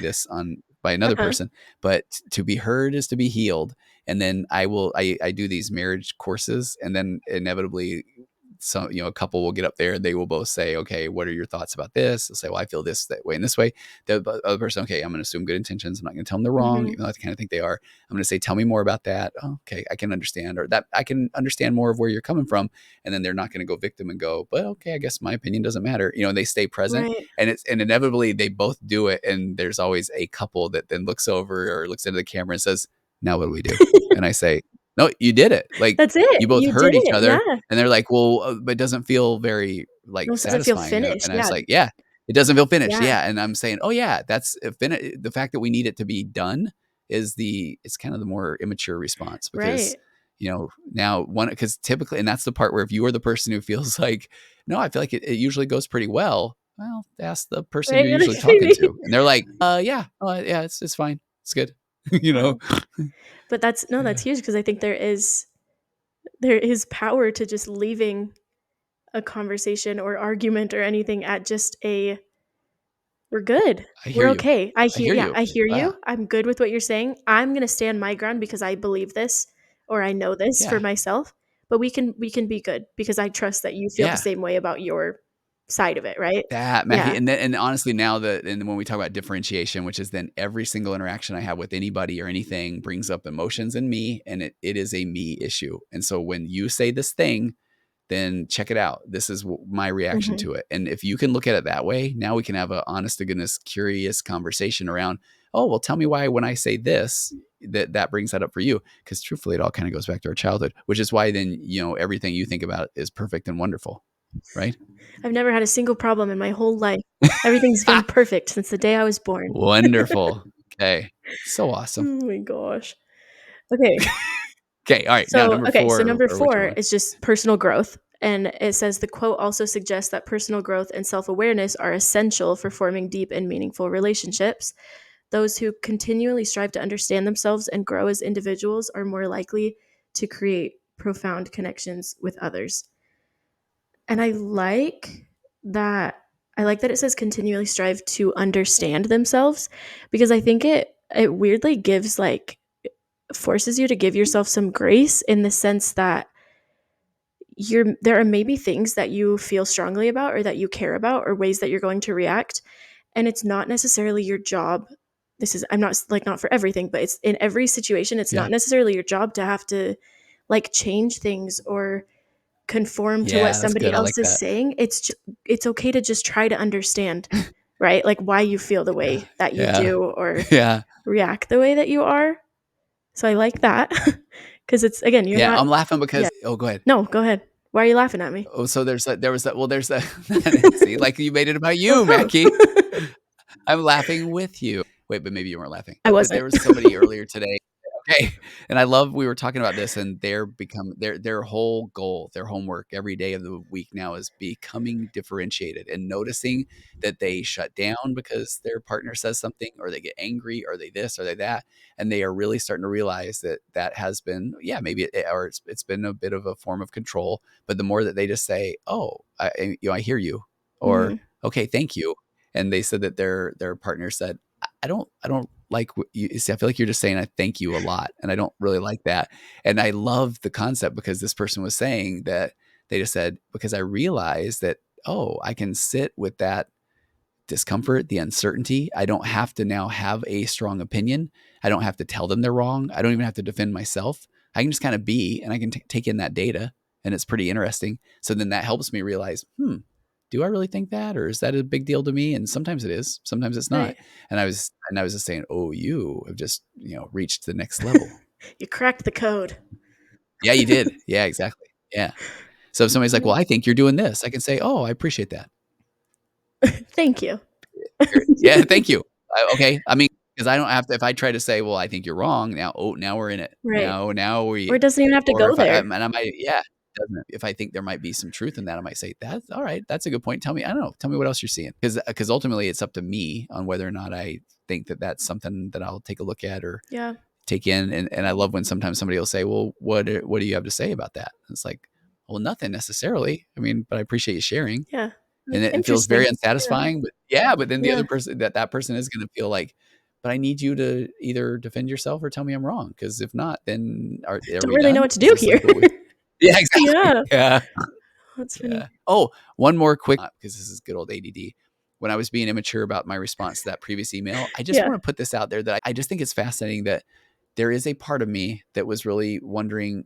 another Uh-huh. person, but to be heard is to be healed. And then I do these marriage courses, and then inevitably so, a couple will get up there and they will both say, okay, what are your thoughts about this? They'll say, well, I feel this that way and this way. The other person, okay, I'm going to assume good intentions. I'm not going to tell them they're wrong, Mhm. even though I kind of think they are. I'm going to say, tell me more about that. Oh, okay, I can understand, or that I can understand more of where you're coming from. And then they're not going to go victim and go, but okay, I guess my opinion doesn't matter. They stay present, Right. and inevitably they both do it. And there's always a couple that then looks over or looks into the camera and says, now what do we do? And I say, no, you did it. Like, That's it. you both You did heard each it. other, Yeah. and they're like, well, but it doesn't feel very like Almost doesn't feel satisfying. finished. And I was Yeah. like, yeah, it doesn't feel finished. Yeah. Yeah. And I'm saying, oh yeah, that's the fact that we need it to be done it's kind of the more immature response, because Right. now because typically, and that's the part where if you are the person who feels like, no, I feel like it usually goes pretty well. Well, ask the person Right. you're You're usually like, talking maybe. to. And they're like, yeah, it's fine. It's good. you know? Wow. But that's no, that's Yeah. huge because I think there is power to just leaving a conversation or argument or anything at just a we're good. I hear We're you. okay. I I hear hear yeah, you. I hear Yeah. you. I'm good with what you're saying. I'm gonna stand my ground because I believe this or I know this for Yeah. myself. But we can be good because I trust that you feel the Yeah. same way about your side of it, right? That, Mackie, Yeah. and honestly, now that and when we talk about differentiation, which is then every single interaction I have with anybody or anything brings up emotions in me, and it is a me issue. And so when you say this thing, then check it out. This is my reaction Mhm. to it. And if you can look at it that way, now we can have a honest to goodness, curious conversation around, oh, well, tell me why when I say this, that brings that up for you. Because truthfully, it all kind of goes back to our childhood, which is why then, everything you think about is perfect and wonderful, right? I've never had a single problem in my whole life. Everything's been perfect since the day I was born. Wonderful. Okay. So awesome. Oh my gosh. Okay. Okay. All right. Now number So 4 number or which 4 one? is just personal growth, and it says the quote also suggests that personal growth and self-awareness are essential for forming deep and meaningful relationships. Those who continually strive to understand themselves and grow as individuals are more likely to create profound connections with others. And that I like that it says continually strive to understand themselves because I think it weirdly gives like forces you to give yourself some grace in the sense that there are maybe things that you feel strongly about or that you care about or ways that you're going to react, and it's not necessarily your job. This is I'm not like not for everything, but it's in every situation it's Yeah. not necessarily your job to have to like change things or conform to what Yeah. That's somebody good. I else like is that. saying. It's okay to just try to understand, right? Like why you feel the Yeah. way that you Yeah. do or Yeah. react the way that you are. So I like that because it's again, you're Yeah. not. I'm laughing Yeah. because, oh, go ahead. No, go ahead. Why are you laughing at me? Oh, so there was that. Well, there's that. See, like you made it about you, Mackie. I'm laughing with you. Wait, but maybe you weren't laughing. I But wasn't. there was somebody earlier today. Okay. And I love we were talking about this, and their whole goal, their homework every day of the week now is becoming differentiated and noticing that they shut down because their partner says something, or they get angry, or they this or they that. And they are really starting to realize that that has been, yeah, maybe or it's been a bit of a form of control. But the more that they just say, oh, I hear you, or Mhm. okay, thank you. And they said that their partner said, I don't like what you see. I feel like you're just saying I thank you a lot, and I don't really like that. And I love the concept because this person was saying that they just said, because I realized that, oh, I can sit with that discomfort, the uncertainty. I don't have to now have a strong opinion. I don't have to tell them they're wrong. I don't even have to defend myself. I can just kind of be, and I can take in that data, and it's pretty interesting. So then that helps me realize, do I really think that, or is that a big deal to me? And sometimes it is, sometimes it's not. Right. And I was just saying, oh, you have just reached the next level. You cracked the code. Yeah, you did. Yeah, exactly. Yeah. So if somebody's like, well, I think you're doing this, I can say, oh, I appreciate that. Thank you. Yeah, thank you. Okay, I mean, because I don't have to. If I try to say, "Well, I think you're wrong," now we're in it. Right. Now Or we, it doesn't even have to or go if I there. and I might, yeah, doesn't it? If I think there might be some truth in that, I might say, "That's all right. That's a good point. Tell me, I don't know. Tell me what else you're seeing." Because ultimately, it's up to me on whether or not I think that that's something that I'll take a look at or Yeah. take in. And I love when sometimes somebody will say, "Well, what do you have to say about that?" And it's like, well, nothing necessarily. I mean, but I appreciate you sharing, Yeah. and Like, it feels very interesting. Yeah. unsatisfying. But yeah, but then the Yeah. other person, that person is going to feel like, but I need you to either defend yourself or tell me I'm wrong. Because if not, then are Don't we really know done? what to Is do this here. like what we? Yeah, exactly. Yeah. Yeah, That's Yeah. funny. Oh, one more quick, because this is good old ADD. When I was being immature about my response to that previous email, I just Yeah. want to put this out there that I just think it's fascinating that there is a part of me that was really wondering,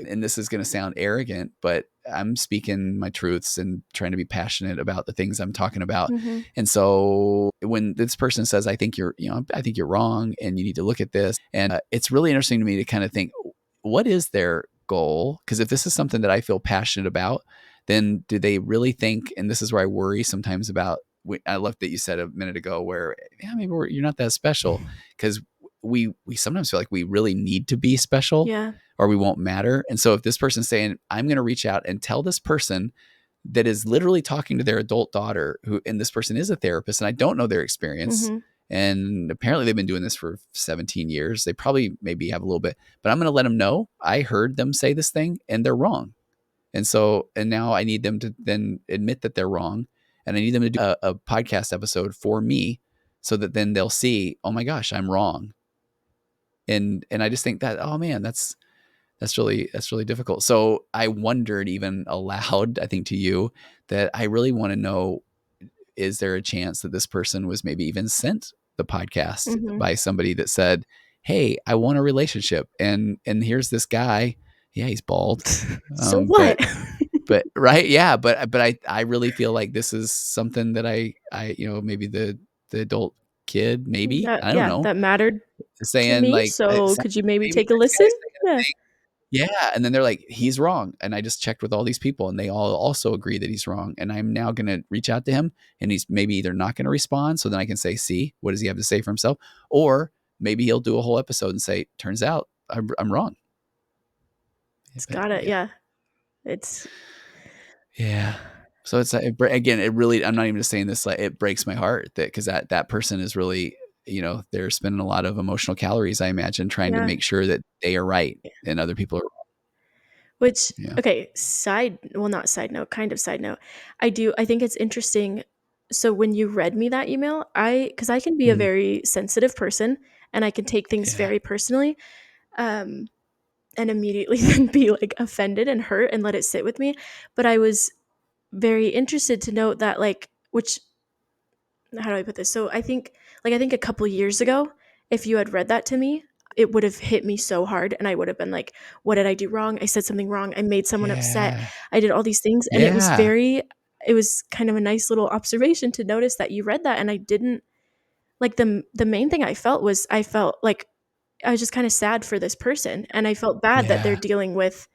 and this is going to sound arrogant, but I'm speaking my truths and trying to be passionate about the things I'm talking about. Mhm. And so when this person says, I think I think you're wrong and you need to look at this. And it's really interesting to me to kind of think, what is their goal? Because if this is something that I feel passionate about, then do they really think, and this is where I worry sometimes about, I love that you said a minute ago where, yeah, maybe you're not that special, because we sometimes feel like we really need to be special Yeah. or we won't matter. And so if this person's saying, I'm going to reach out and tell this person that is literally talking to their adult daughter, who, and this person is a therapist and I don't know their experience. Mhm. And apparently they've been doing this for 17 years. They probably maybe have a little bit, but I'm going to let them know I heard them say this thing and they're wrong. And so, and now I need them to then admit that they're wrong. And I need them to do a podcast episode for me so that then they'll see, oh my gosh, I'm wrong. And I just think that, oh man, that's really difficult. So I wondered even aloud, I think to you, that I really want to know, is there a chance that this person was maybe even sent the podcast Mhm. by somebody that said, hey, I want a relationship, and here's this guy. Yeah, he's bald. So But what? right, yeah, but I really feel like this is something that I maybe the adult kid, maybe, That I don't yeah, know, that mattered to saying me, like, it so sounds could you like maybe maybe take a this guy's listen? saying a Yeah. thing. Yeah, and then they're like, "He's wrong," and I just checked with all these people, and they all also agree that he's wrong, and I'm now gonna reach out to him, and he's maybe either not gonna respond, so then I can say, "See, what does he have to say for himself?" Or maybe he'll do a whole episode and say, "Turns out I'm wrong." Yeah, It's but gotta yeah. yeah. It's Yeah. So it's again, it really, I'm not even just saying this, like, it breaks my heart that, because that person is really, they're spending a lot of emotional calories, I imagine, trying to yeah. make sure that they are right and other people are wrong. Which Yeah. okay, not side note, kind of side note. I think it's interesting. So when you read me that email, because I can be a Mhm. very sensitive person and I can take things Yeah. very personally, um, and immediately then be like offended and hurt and let it sit with me. But I was very interested to note that which how do I put this? So I think a couple years ago, if you had read that to me, it would have hit me so hard and I would have been like, what did I do wrong? I said something wrong. I made someone upset. Yeah. I did all these things and Yeah. it was kind of a nice little observation to notice that you read that and I didn't like the main thing I felt was I felt like I was just kind of sad for this person and I felt bad that they're Yeah. dealing with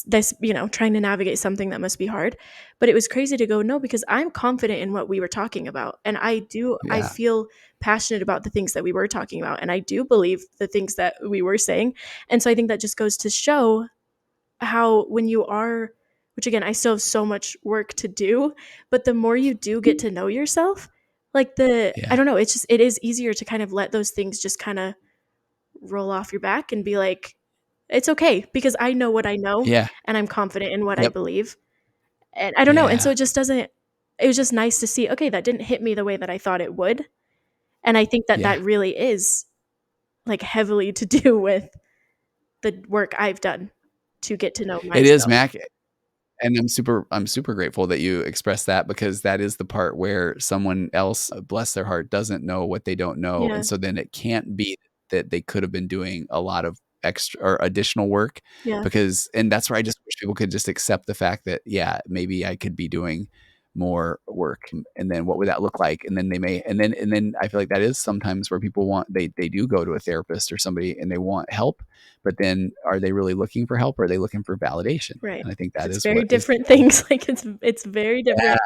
this, trying to navigate something that must be hard. But it was crazy to go, no, because I'm confident in what we were talking about. And I Yeah. feel passionate about the things that we were talking about. And I do believe the things that we were saying. And so I think that just goes to show how when you are, which again, I still have so much work to do, but the more you do get to know yourself, I Yeah. don't know, it is easier to kind of let those things just kind of roll off your back and be like, it's okay because I know what I know Yeah. and I'm confident in what I Yep. believe. And I don't know. And so Yeah. it just doesn't, it was just nice to see, okay, that didn't hit me the way that I thought it would. And I think that Yeah. that really is like heavily to do with the work I've done to get to know It is, myself. Mac. And I'm super grateful that you expressed that, because that is the part where someone else, bless their heart, doesn't know what they don't know. Yeah. And so then it can't be that they could have been doing a lot of extra or additional work, Yeah. because, and that's where I just wish people could just accept the fact that, yeah, maybe I could be doing more work. And then what would that look like? And then they may, and then I feel like that is sometimes where people want, they do go to a therapist or somebody and they want help, but then are they really looking for help, or are they looking for validation? Right. And I think 'Cause that it's is very what is different things. Like it's very different. yeah.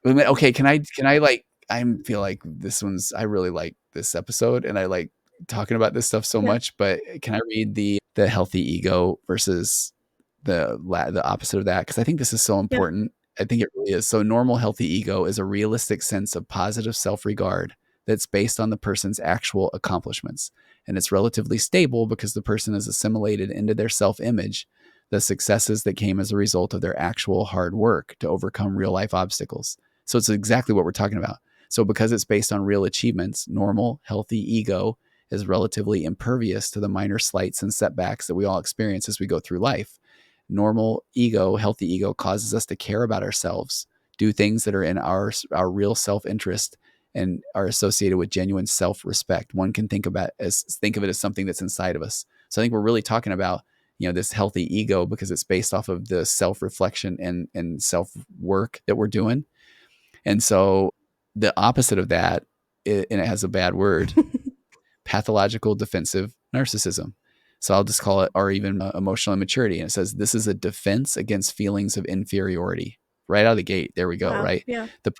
Wait a minute, okay, can I like, I feel like this one's, I really like this episode and I like talking about this stuff so Yeah. much, but can I read the healthy ego versus the opposite of that? Because I think this is so Yeah. important. I think it really is. So normal healthy ego is a realistic sense of positive self-regard that's based on the person's actual accomplishments. And it's relatively stable because the person is assimilated into their self-image, the successes that came as a result of their actual hard work to overcome real life obstacles. So it's exactly what we're talking about. So because it's based on real achievements, normal, healthy ego is relatively impervious to the minor slights and setbacks that we all experience as we go through life. normal ego, healthy ego, causes us to care about ourselves, do things that are in our real self-interest and are associated with genuine self-respect. One can think of it as something that's inside of us. So I think we're really talking about, this healthy ego because it's based off of the self-reflection and self-work that we're doing. And so the opposite of that, and it has a bad word, pathological defensive narcissism. So I'll just call it, or even emotional immaturity. And it says this is a defense against feelings of inferiority. Right out of the gate, there we go. Wow. Right, Yeah. the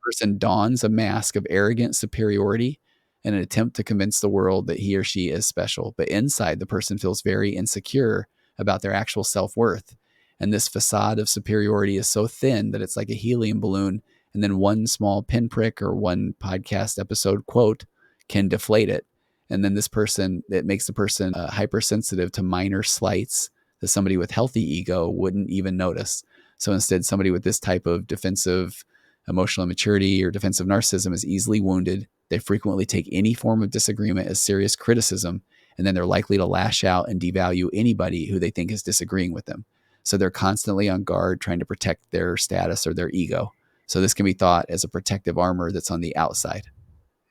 person dons a mask of arrogant superiority in an attempt to convince the world that he or she is special. But inside, the person feels very insecure about their actual self-worth. And this facade of superiority is so thin that it's like a helium balloon. And then one small pinprick or one podcast episode quote can deflate it. And then it makes the person hypersensitive to minor slights that somebody with healthy ego wouldn't even notice. So instead, somebody with this type of defensive emotional immaturity or defensive narcissism is easily wounded. They frequently take any form of disagreement as serious criticism, and then they're likely to lash out and devalue anybody who they think is disagreeing with them. So they're constantly on guard trying to protect their status or their ego. So this can be thought as a protective armor that's on the outside.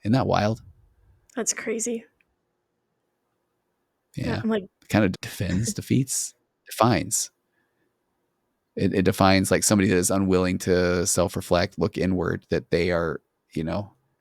Isn't that wild? That's crazy. Yeah. Yeah. I'm like, Kind of defines. It defines like somebody that is unwilling to self-reflect, look inward, that they are,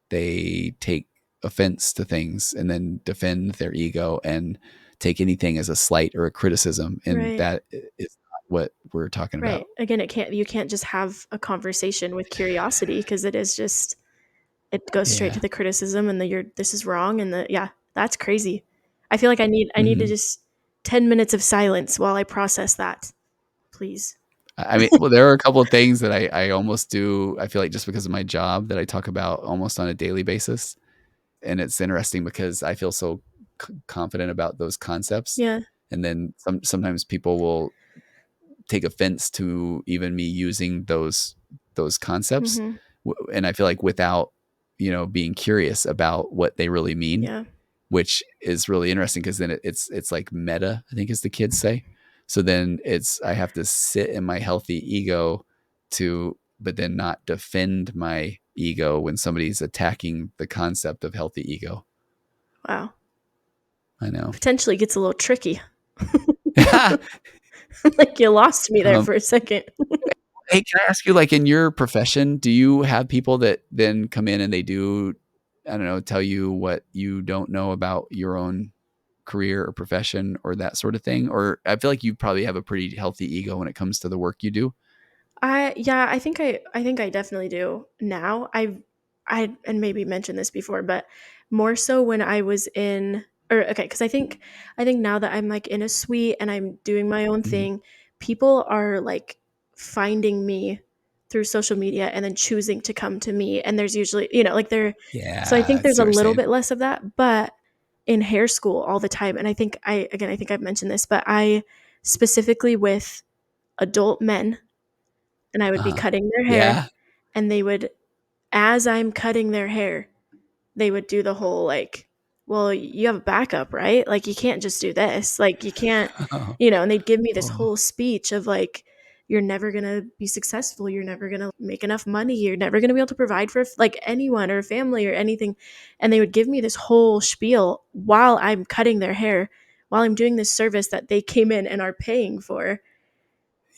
they take offense to things and then defend their ego and take anything as a slight or a criticism. And right. that is not what we're talking Right. about. Again, you can't just have a conversation with curiosity because it goes straight to Yeah. the criticism and this is wrong. And yeah, that's crazy. I feel like I need to Mm-hmm. just 10 minutes of silence while I process that, please. I mean, well, there are a couple of things that I almost do. I feel like just because of my job that I talk about almost on a daily basis. And it's interesting because I feel so confident about those concepts. Yeah. And then sometimes people will take offense to even me using those concepts. Mm-hmm. And I feel like without, being curious about what they really mean, Yeah. which is really interesting because then it's like meta, I think as the kids say. So then I have to sit in my healthy ego but then not defend my ego when somebody's attacking the concept of healthy ego. Wow. I know. Potentially gets a little tricky. Like you lost me there um, for a second. hey, can I ask you, like in your profession, do you have people that then come in and they do, I don't know, tell you what you don't know about your own career or profession or that sort of thing? Or I feel like you probably have a pretty healthy ego when it comes to the work you do. I think I definitely do now. I and maybe mentioned this before, but more so when I was in or okay, because I think now that I'm like in a suite and I'm doing my own Mhm. thing, people are like finding me through social media and then choosing to come to me. And there's usually, like there so I Yeah, think I there's see a what you're little saying. bit less of that, but in hair school all the time, and I think I've mentioned this, but I specifically with adult men and I would be Uh-huh. cutting their hair Yeah. and they would as I'm cutting their hair, they would do the whole like, "Well, you have a backup, right? Like you can't just do this. Like you can't, and they'd give me this Oh, whole speech of like you're never going to be successful. You're never going to make enough money. You're never going to be able to provide for like anyone or family or anything. And they would give me this whole spiel while I'm cutting their hair, while I'm doing this service that they came in and are paying for.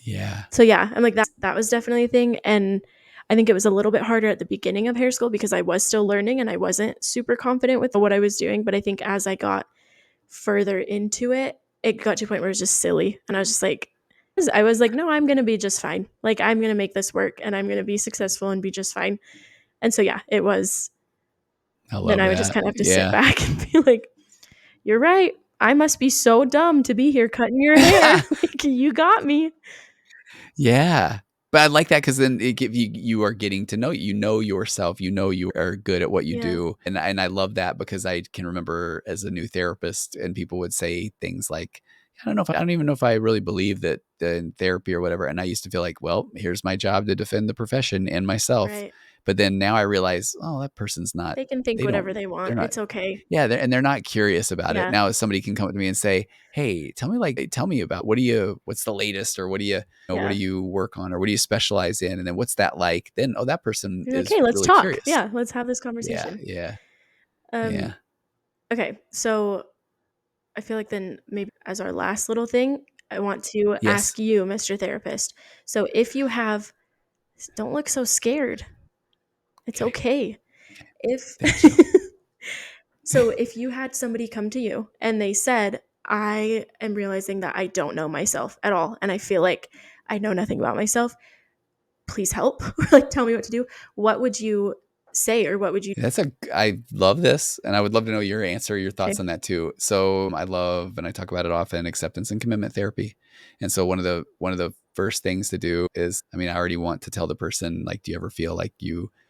yeah. So yeah, I'm like that was definitely a thing, and I think it was a little bit harder at the beginning of hair school because I was still learning and I wasn't super confident with what I was doing, but I think as I got further into it, it got to a point where it was just silly and I was like, "No, I'm going to be just fine. Like I'm going to make this work and I'm going to be successful and be just fine." And so yeah, it was I then love I would just that. kind of have to sit Yeah. back and be like, "You're right. I must be so dumb to be here cutting your hair. Like you got me." Yeah. But I like that because then it give you are getting to know yourself. You are good at what you Yeah. do, and I love that because I can remember as a new therapist, and people would say things like, I don't even know if I really believe that in therapy or whatever." And I used to feel like, well, here's my job to defend the profession and myself. Right. But then now I realize, oh, that person's not, They can think they don't, whatever they they're want. not, It's okay. yeah, they're not curious about it. Yeah. Now, if somebody can come up to me and say, "Hey, tell me about what's the latest, or what do Yeah. you work on, or what do you specialize in, and then what's that like?" Then, oh, that person You're like, is "Hey, let's really talk. curious. Yeah, let's have this Yeah, conversation." yeah, Um, yeah. okay. So I feel like then maybe as our last little thing, I want to Yes. ask you, Mr. Therapist. So if you have, don't look so scared. It's Okay. okay. If Thank you. so if you had somebody come to you and they said, "I am realizing that I don't know myself at all and I feel like I know nothing about myself. Please help." Like tell me what to do. What would you say or what would you I love this, and I would love to know your answer, your thoughts Okay. on that too. So I love, and I talk about it often, acceptance and commitment therapy. And so one of the first things to do is, I mean, I already want to tell the person, like, do you ever feel like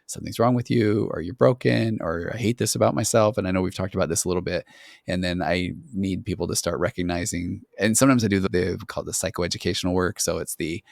something's wrong with you, or you're broken, or I hate this about myself? And I know we've talked about this a little bit. And then I need people to start recognizing, and sometimes I do they call it the psychoeducational work. So it's the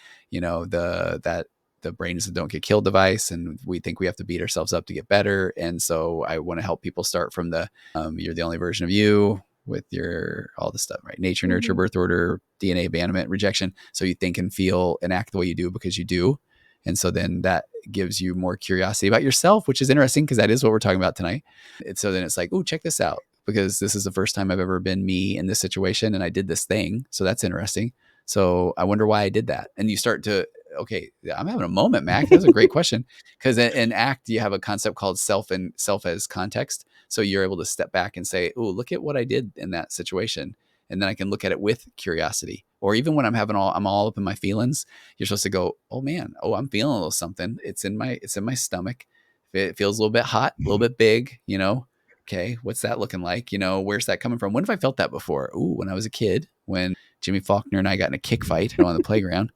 brain is the don't get killed device, and we think we have to beat ourselves up to get better. And so I want to help people start from the you're the only version of you, with your all the stuff, right? Nature, nurture, Mhm. birth order, DNA, abandonment, rejection. So you think and feel and act the way you do because you do. And so then that gives you more curiosity about yourself, which is interesting because that is what we're talking about tonight. And so then it's like, oh, check this out, because this is the first time I've ever been me in this situation, and I did this thing. So that's interesting. So I wonder why I did that. And you start to, okay, I'm having a moment, Mac. That's a great question. Because in ACT, you have a concept called self and self as context. So you're able to step back and say, oh, look at what I did in that situation. And then I can look at it with curiosity. Or even when I'm all up in my feelings, you're supposed to go, oh man, oh, I'm feeling a little something. It's in my stomach. It feels a little bit hot, a little bit big. Okay, what's that looking like? Where's that coming from? When have I felt that before? Ooh, when I was a kid, when Jimmy Faulkner and I got in a kick fight on the playground.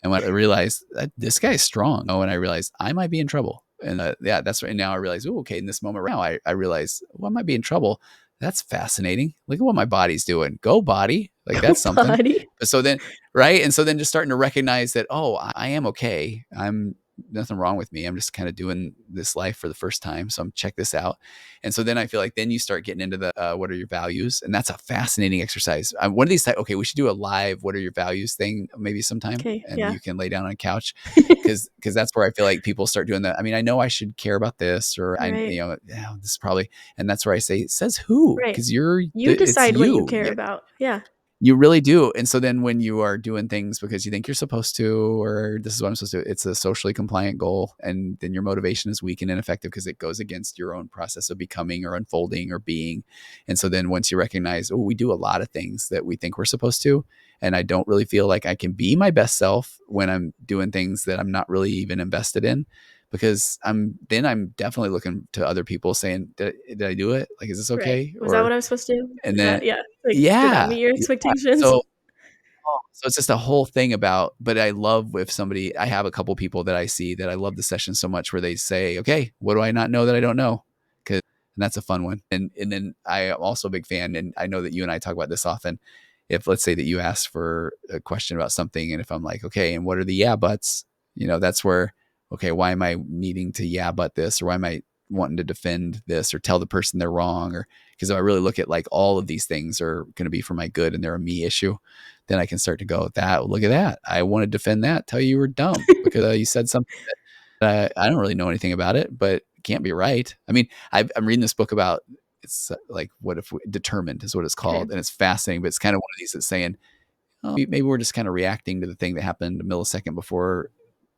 And when I realized that this guy's strong, and I realized I might be in trouble. And yeah, that's right. Now I realize, oh, okay, in this moment right now, I realize, well, I might be in trouble. That's fascinating. Look at what my body's doing. Go body. Like Go that's something. body. So then, right. And so then just starting to recognize that, oh, I am okay. I'm nothing wrong with me. I'm just kind of doing this life for the first time. So I'm check this out. And so then I feel like then you start getting into the what are your values? And that's a fascinating exercise. One of these times, okay, we should do a live what are your values thing maybe sometime, Okay, and yeah. you can lay down on a couch, because that's where I feel like people start doing that. I mean, I know I should care about this, or Right, yeah, this is probably, and that's where I say, says who? right. Because You it's decide what you you. care Yeah, about. Yeah, you really do. And so then when you are doing things because you think you're supposed to, or this is what I'm supposed to do, it's a socially compliant goal. And then your motivation is weak and ineffective because it goes against your own process of becoming or unfolding or being. And so then once you recognize, oh, we do a lot of things that we think we're supposed to, and I don't really feel like I can be my best self when I'm doing things that I'm not really even invested in, because I'm definitely looking to other people saying, did I do it? Like, is this right. okay? Was that what Or, I was supposed to do? and Is then, that yeah, like, did that yeah. meet your Yeah. expectations? So so it's just a whole thing about, but I love if somebody, I have a couple people that I see that I love the session so much where they say, okay, what do I not know that I don't know? Cause, and that's a fun one. And then I am also a big fan. And I know that you and I talk about this often. If let's say that you ask for a question about something, and if I'm like, okay, and what are the yeah buts? That's where, okay, why am I needing to yeah but this? Or why am I wanting to defend this or tell the person they're wrong? Or because if I really look at like all of these things are going to be for my good and they're a me issue, then I can start to go, that look at that. I want to defend that, tell you were dumb because you said something that I don't really know anything about it, but it can't be right. I mean, I'm reading this book about, it's like, what if determined is what it's Okay. called. And it's fascinating, but it's kind of one of these that's saying, oh, maybe we're just kind of reacting to the thing that happened a millisecond before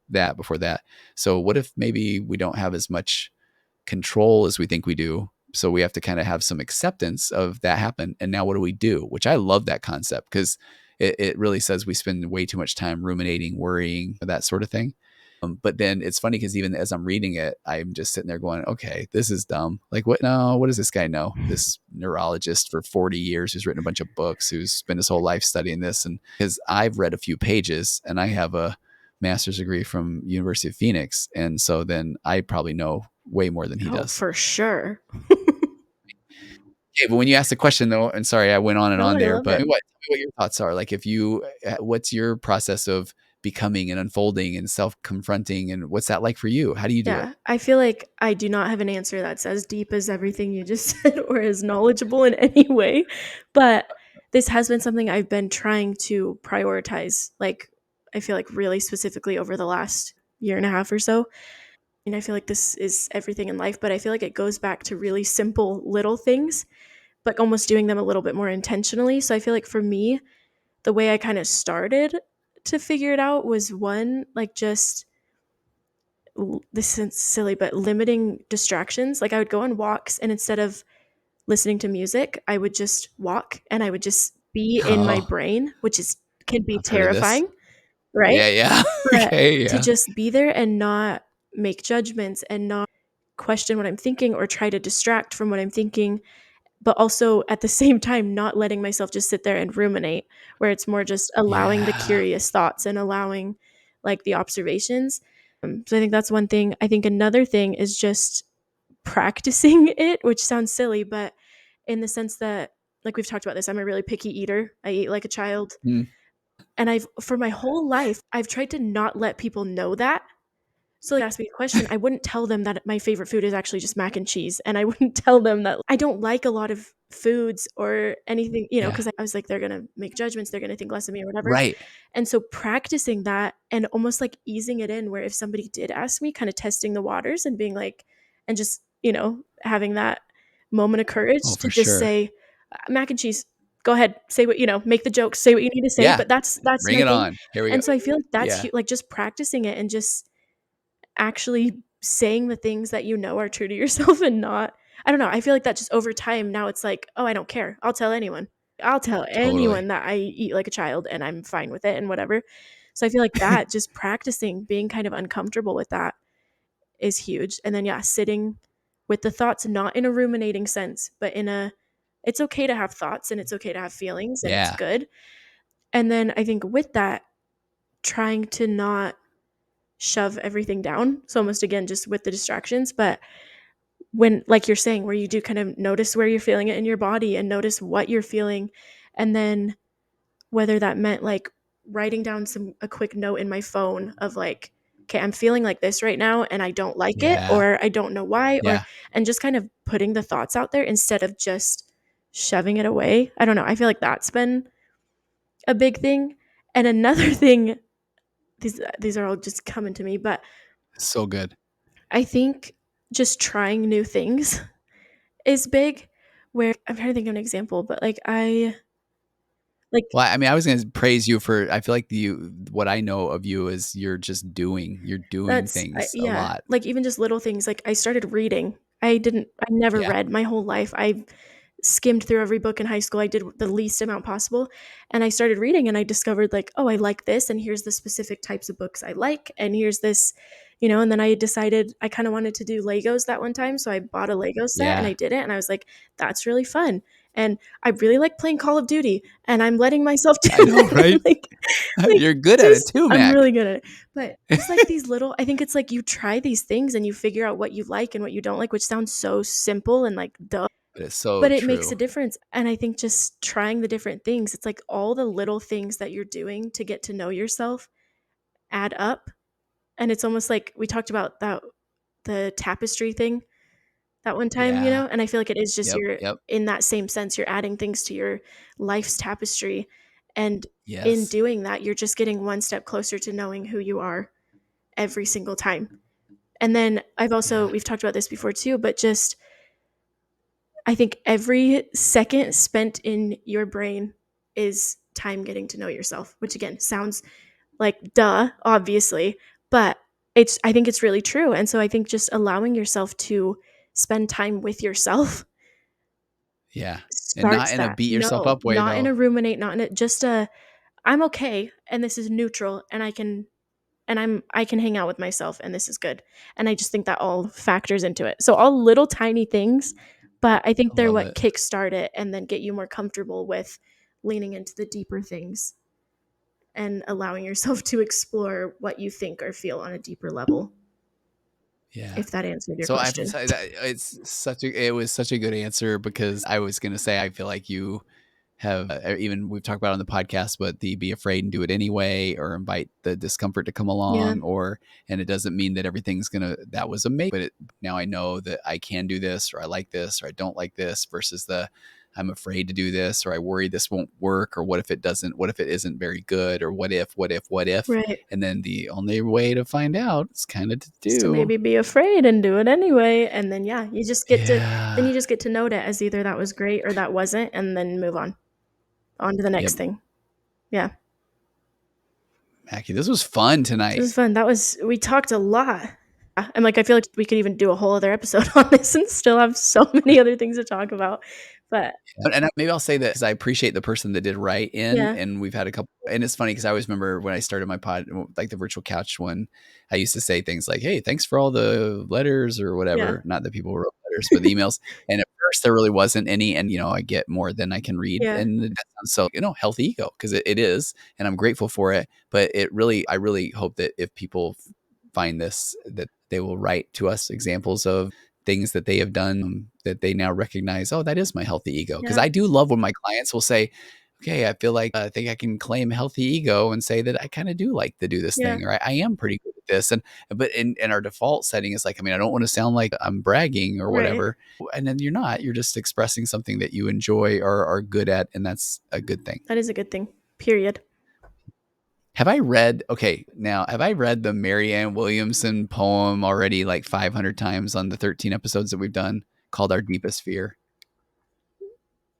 that. So what if maybe we don't have as much control as we think we do? So we have to kind of have some acceptance of that happen. And now what do we do? Which I love that concept, because it really says we spend way too much time ruminating, worrying, that sort of thing. But then it's funny because even as I'm reading it, I'm just sitting there going, okay, this is dumb. Like, what? No, what does this guy know? This neurologist for 40 years who's written a bunch of books, who's spent his whole life studying this. And because I've read a few pages and I have a master's degree from University of Phoenix. And so then I probably know way more than he Oh, does. for sure. Okay, but when you asked the question though, and sorry, I went on and No, on I there, love but it. tell me what your thoughts are. Like, if you, what's your process of becoming and unfolding and self-confronting. And what's that like for you? How do you do it? Yeah, I feel like I do not have an answer that's as deep as everything you just said or as knowledgeable in any way, but this has been something I've been trying to prioritize, like, I feel like really specifically over the last year and a half or so. And I feel like this is everything in life, but I feel like it goes back to really simple little things, but almost doing them a little bit more intentionally. So I feel like for me, the way I kind of started to figure it out was one, like just this is silly, but limiting distractions. Like I would go on walks and instead of listening to music, I would just walk and I would just be in my Oh, brain, which is can be I've heard of this. terrifying, right? Yeah, yeah. But Okay, to yeah. just be there and not make judgments and not question what I'm thinking or try to distract from what I'm thinking, but also at the same time not letting myself just sit there and ruminate, where it's more just allowing the Yeah. curious thoughts and allowing like the observations. So I think that's one thing. I think another thing is just practicing it, which sounds silly, but in the sense that, like we've talked about this, I'm a really picky eater. I eat like a child. Mm. And I've, for my whole life, I've tried to not let people know that. So they ask me a question, I wouldn't tell them that my favorite food is actually just mac and cheese. And I wouldn't tell them that I don't like a lot of foods or anything, Yeah. because I was like, they're going to make judgments. They're going to think less of me or whatever. Right. And so practicing that and almost like easing it in, where if somebody did ask me, kind of testing the waters and being like, and just, having that moment of Oh, courage to for just sure. say, mac and cheese, go ahead, say what, make the jokes, say what you need to say. Yeah. But that's Bring my it thing. on. Here we go. And so I feel like Yeah. like just practicing it and just actually saying the things that are true to yourself and not, I don't know, I feel like that just over time now it's like, "Oh, I don't care. I'll tell anyone. I'll tell anyone Totally. that I eat like a child and I'm fine with it and whatever." So I feel like that just practicing being kind of uncomfortable with that is huge. And then yeah, sitting with the thoughts not in a ruminating sense, but in a, it's okay to have thoughts and it's okay to have feelings and it's Yeah. good. And then I think with that, trying to not shove everything down. So almost again just with the distractions, but when, like you're saying, where you do kind of notice where you're feeling it in your body and notice what you're feeling, and then whether that meant like writing down a quick note in my phone of like, okay, I'm feeling like this right now and I don't like it Yeah. or I don't know why, or Yeah. and just kind of putting the thoughts out there instead of just shoving it away. I don't know. I feel like that's been a big thing. And another thing, these are all just coming to me, but So good. I think just trying new things is big, where I'm trying to think of an example, but like I like Well, I mean, I was going to praise you for, I feel like what I know of you is you're doing that's things a yeah, lot. like even just little things. Like I started reading. I never Yeah. read my whole life. I skimmed through every book in high school. I did the least amount possible. And I started reading and I discovered like, oh, I like this and here's the specific types of books I like and here's this, and then I decided I kind of wanted to do Legos that one time, so I bought a Lego set and I Yeah. did it and I was like, that's really fun. And I really like playing Call of Duty and I'm letting myself do I know, right? it. Like You're good at it just too, I'm Mac. really good at it. But just like these little, I think it's like you try these things and you figure out what you like and what you don't like, which sounds so simple and like duh, But it's so but it makes a true. difference. And I think just trying the different things, it's like all the little things that you're doing to get to know yourself add up. And it's almost like we talked about that, the tapestry thing that one time, Yeah. and I feel like it is just Yep. you're Yep. in that same sense, you're adding things to your life's tapestry. And in Yes. doing that, you're just getting one step closer to knowing who you are every single time. And then Yeah. we've talked about this before too, but just I think every second spent in your brain is time getting to know yourself, which again sounds like duh, obviously, but I think it's really true. And so I think just allowing yourself to spend time with yourself Yeah. And not starts in a that. beat yourself No, up way not in though. a ruminate, not in a just a I'm okay and this is neutral and I can hang out with myself and this is good. And I just think that all factors into it. So all little tiny things, but I think I they're love what it. kickstart it and then get you more comfortable with leaning into the deeper things and allowing yourself to explore what you think or feel on a deeper level, Yeah. if that answered your So I have to question. say that it was such a good answer because I was going to say, I feel like you have even we've talked about on the podcast, but the be afraid and do it anyway, or invite the discomfort to come Yeah. along, or and it doesn't mean that everything's gonna that was amazing, but now I know that I can do this, or I like this, or I don't like this, versus the I'm afraid to do this, or I worry this won't work, or what if it doesn't, what if it isn't very good, or what if, Right. and then the only way to find out is kind of to So do. maybe be afraid and do it anyway, and then, yeah, Yeah. you just get to note it as either that was great or that wasn't, and then move on to the next Yep. thing. Yeah. Mackie, this was fun This tonight. was fun. We talked a lot. And, like, I feel like we could even do a whole other episode on this and still have so many other things to talk about. But And maybe I'll say that because I appreciate the person that did write in, yeah, and we've had a couple. And it's funny because I always remember when I started my pod, like the virtual couch one, I used to say things like, "Hey, thanks for all the letters or yeah, whatever." Not that people wrote letters, but the emails. And at first, there really wasn't any. And I get more than I can read, yeah, and that sounds so healthy ego, because it is, and I'm grateful for it. But I really hope that if people find this, that they will write to us examples of things that they have done that they now recognize, oh, that is my healthy ego. Because yeah, I do love when my clients will say, okay, I feel like I think I can claim healthy ego and say that I kind of do like to do this yeah, thing, or I am pretty good at this. And but in our default setting is like, I mean, I don't want to sound like I'm bragging or right. whatever. And then you're not. You're just expressing something that you enjoy or are good at, and that's a good thing. That is a good thing. Period. Have I read the Marianne Williamson poem already like 500 times on the 13 episodes that we've done, called Our Deepest Fear?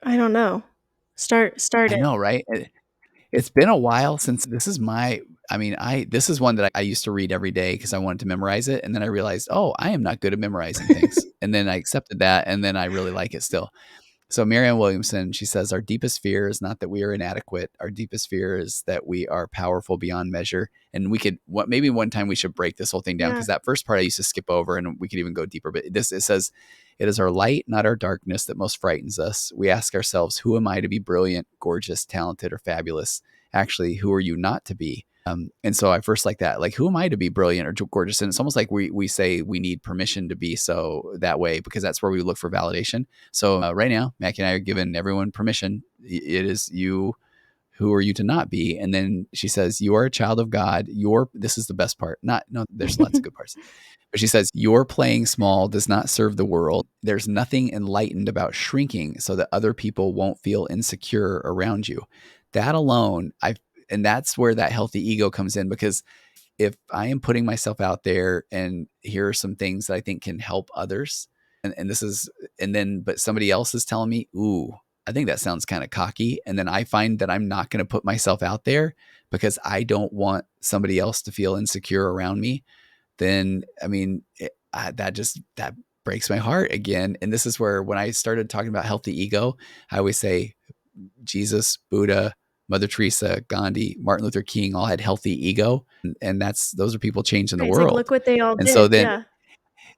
I don't know. Start I it. know, right? It's been a while since this is my I mean, I this is one that I used to read every day because I wanted to memorize it, and then I realized, "Oh, I am not good at memorizing things." And then I accepted that, and then I really like it still. So Marianne Williamson, she says, our deepest fear is not that we are inadequate. Our deepest fear is that we are powerful beyond measure. And we could, maybe one time we should break this whole thing down, Yeah. because that first part I used to skip over, and we could even go deeper. But it says, it is our light, not our darkness, that most frightens us. We ask ourselves, who am I to be brilliant, gorgeous, talented, or fabulous? Actually, who are you not to be? And so I first like that, like, who am I to be brilliant or gorgeous? And it's almost like we say we need permission to be so that way, because that's where we look for validation. So right now, Mackie and I are giving everyone permission. It is you. Who are you to not be? And then she says, you are a child of God. This is the best part. Not, no, there's lots of good parts. But she says, your playing small does not serve the world. There's nothing enlightened about shrinking so that other people won't feel insecure around you. That alone, and that's where that healthy ego comes in, because if I am putting myself out there and here are some things that I think can help others, and this is, and then, but somebody else is telling me, ooh, I think that sounds kind of cocky. And then I find that I'm not going to put myself out there because I don't want somebody else to feel insecure around me. Then, I mean, that breaks my heart again. And this is where, when I started talking about healthy ego, I always say Jesus, Buddha, Mother Teresa, Gandhi, Martin Luther King all had healthy ego, and those are people changing the Right, it's like, world. look what they all And so did. then, Yeah.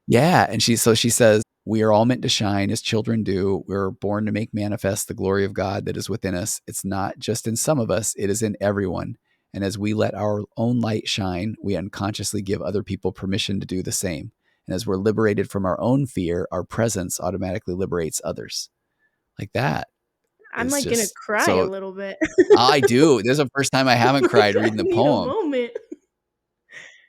yeah, and she says, we are all meant to shine as children do. We're born to make manifest the glory of God that is within us. It's not just in some of us, it is in everyone. And as we let our own light shine, we unconsciously give other people permission to do the same. And as we're liberated from our own fear, our presence automatically liberates others. Like, that I'm, is like, gonna just cry a so. little bit. I do. This is the first time I haven't cried Like, I reading the need a poem, moment.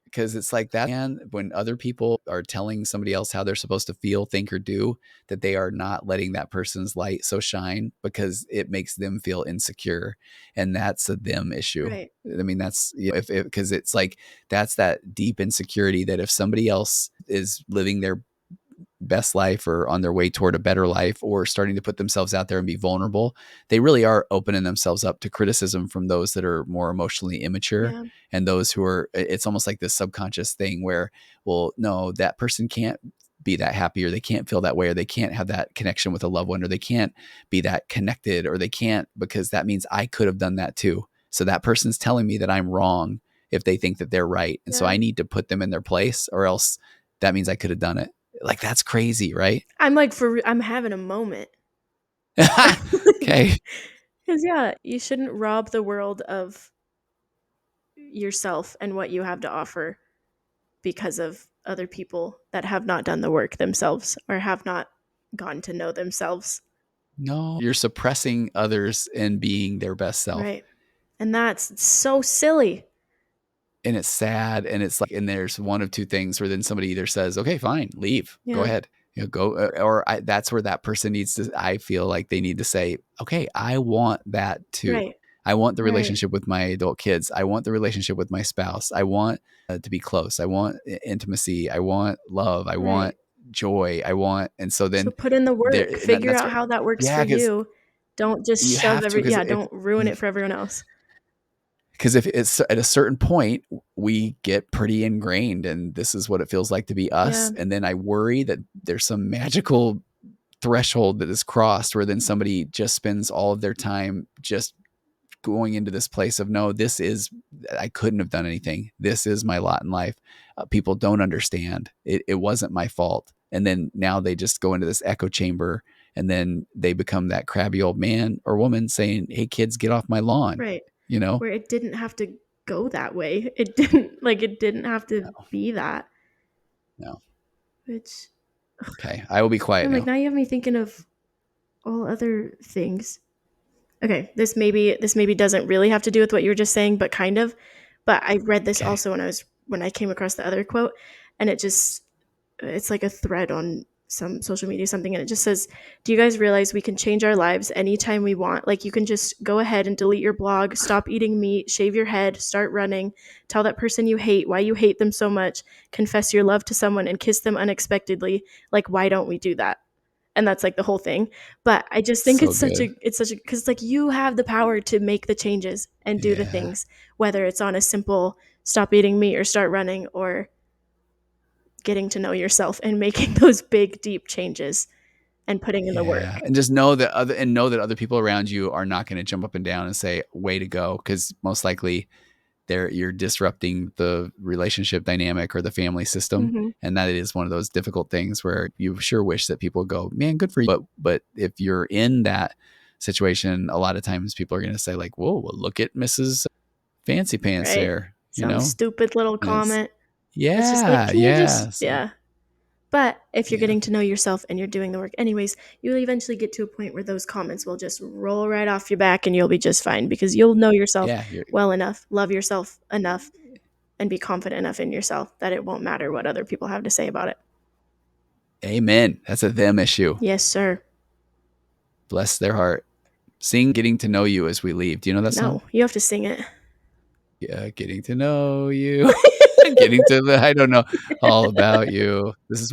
because it's like that. And when other people are telling somebody else how they're supposed to feel, think, or do, that they are not letting that person's light so shine because it makes them feel insecure. And that's a them issue. Right. I mean, that's, if because it's like, that's that deep insecurity that if somebody else is living their best life or on their way toward a better life or starting to put themselves out there and be vulnerable, they really are opening themselves up to criticism from those that are more emotionally immature, Yeah. and those who are, it's almost like this subconscious thing where, well, no, that person can't be that happy, or they can't feel that way, or they can't have that connection with a loved one, or they can't be that connected, or they can't, because that means I could have done that too. So that person's telling me that I'm wrong if they think that they're right. And so Yeah. I need to put them in their place, or else that means I could have done it. Like, that's crazy, right? I'm, like, I'm having a moment. Okay. 'Cause, yeah, you shouldn't rob the world of yourself and what you have to offer because of other people that have not done the work themselves or have not gotten to know themselves. No, you're suppressing others and being their best self. Right. And that's so silly. And it's sad. And it's like, and there's one of two things where then somebody either says, okay, fine, leave, go Yeah. ahead, go, that's where that person needs to, I feel like they need to say, okay, I want that too. Right. I want the Right. relationship with my adult kids. I want the relationship with my spouse. I want to be close. I want intimacy. I want love. I want Right. joy. I want, and so So then put in the there, work. and Figure that's out what, how that works for yeah, because you. Don't just you shove have to, every yeah, don't ruin it for everyone else. because if it's at a certain point, we get pretty ingrained and this is what it feels like to be Yeah. us. And then I worry that there's some magical threshold that is crossed where then somebody just spends all of their time just going into this place of, no, this is, I couldn't have done anything. This is my lot in life. People don't understand. It wasn't my fault. And then now they just go into this echo chamber and then they become that crabby old man or woman saying, hey, kids, get off my lawn, Right. you know? Where it didn't have to go that way. It didn't have to No, be that. no. Which Okay. I will be quiet I'm like, now. now you have me thinking of all other things. Okay, this maybe doesn't really have to do with what you were just saying, but kind of. But I read this Okay. also when I came across the other quote, and it's like a thread on some social media something, and it just says, do you guys realize we can change our lives anytime we want? Like, you can just go ahead and delete your blog, stop eating meat, shave your head, start running, tell that person you hate why you hate them so much, confess your love to someone, and kiss them unexpectedly. Like, why don't we do that? And that's like the whole thing. But I just think So good. it's such a because like you have the power to make the changes and do the Yeah. things, whether it's on a simple stop eating meat or start running, or getting to know yourself and making those big deep changes and putting in the Yeah. work. And just know that other people around you are not going to jump up and down and say, way to go. Cause most likely you're disrupting the relationship dynamic or the family system. Hmm. And that is one of those difficult things where you sure wish that people go, man, good for you. But if you're in that situation, a lot of times people are going to say like, whoa, well, look at Mrs. Fancy Pants Right? there, Some stupid little and it's, comment. It's just like, yeah, can you just yeah. So, yeah. But if you're yeah, getting to know yourself and you're doing the work anyways, you'll eventually get to a point where those comments will just roll right off your back and you'll be just fine because you'll know yourself yeah. well enough, love yourself enough, and be confident enough in yourself that it won't matter what other people have to say about it. Amen. That's a them issue. Yes, sir. Bless their heart. Sing Getting to Know You as we leave. Do you know that song? No, you have to sing it. Yeah, getting to know you. Getting to the, I don't know all about you. This is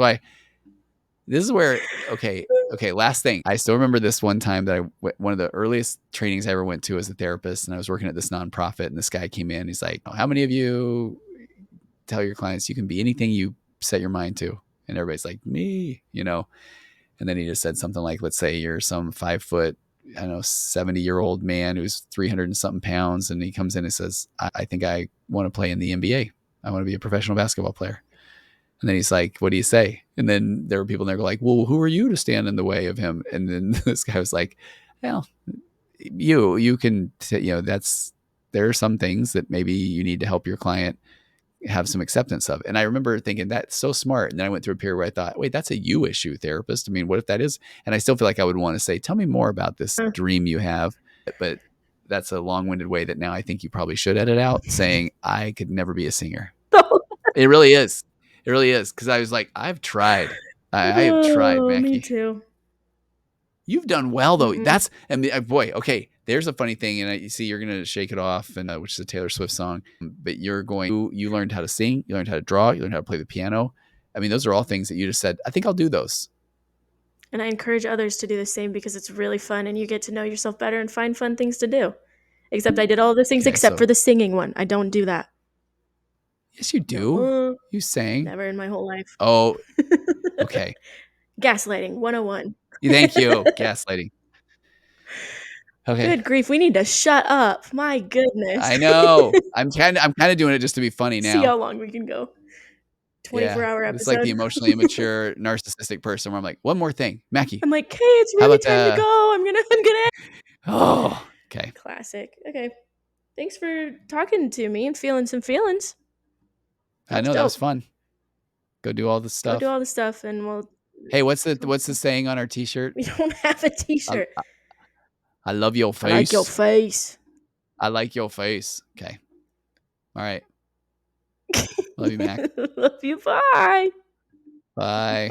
where, okay, last thing. I still remember this one time that one of the earliest trainings I ever went to as a therapist, and I was working at this nonprofit, and this guy came in. He's like, how many of you tell your clients you can be anything you set your mind to? And everybody's like, me, And then he just said something like, let's say you're some 5 foot, I don't know, 70-year-old man who's 300 and something pounds. And he comes in and says, I think I want to play in the NBA. I want to be a professional basketball player. And then he's like, what do you say? And then there were people there like, well, who are you to stand in the way of him? And then this guy was like, well, you can, there are some things that maybe you need to help your client have some acceptance of. And I remember thinking that's so smart. And then I went through a period where I thought, wait, that's a you issue, therapist. I mean, what if that is? And I still feel like I would want to say, tell me more about this dream you have. But that's a long-winded way that now I think you probably should edit out saying I could never be a singer. It really is. It really is. Cause I was like, I've tried. I have tried, Oh, me Mackie. too. You've done well though. Mm-mm. Boy, okay. There's a funny thing, and you see, you're gonna shake it off, and which is a Taylor Swift song. But you learned how to sing, you learned how to draw, you learned how to play the piano. I mean, those are all things that you just said. I think I'll do those. And I encourage others to do the same because it's really fun and you get to know yourself better and find fun things to do. Except I did all those things Okay, except for so the singing one. I don't do that. yes, you do. No, You sang. never in my whole life. Oh, okay. Gaslighting 101. Thank you. Gaslighting. Okay, Good grief, we need to shut up. My goodness. I know. I'm kind of doing it just to be funny See now. how long we can go. Yeah, 24-hour it's like the episode. emotionally immature, narcissistic person where I'm like, one more thing, Mackie. I'm like, "Hey, it's How really about time to go. I'm gonna." Oh, okay. Classic. Okay. Thanks for talking to me and feeling some feelings. That I was know that was dope. fun. Go do all this Go do stuff. all the stuff and we'll Hey, what's the saying on our T-shirt? We don't have a I, T-shirt. I love your I like your face. face. I like your face. Okay. All right. Love you, Mac. Love you. Bye. Bye.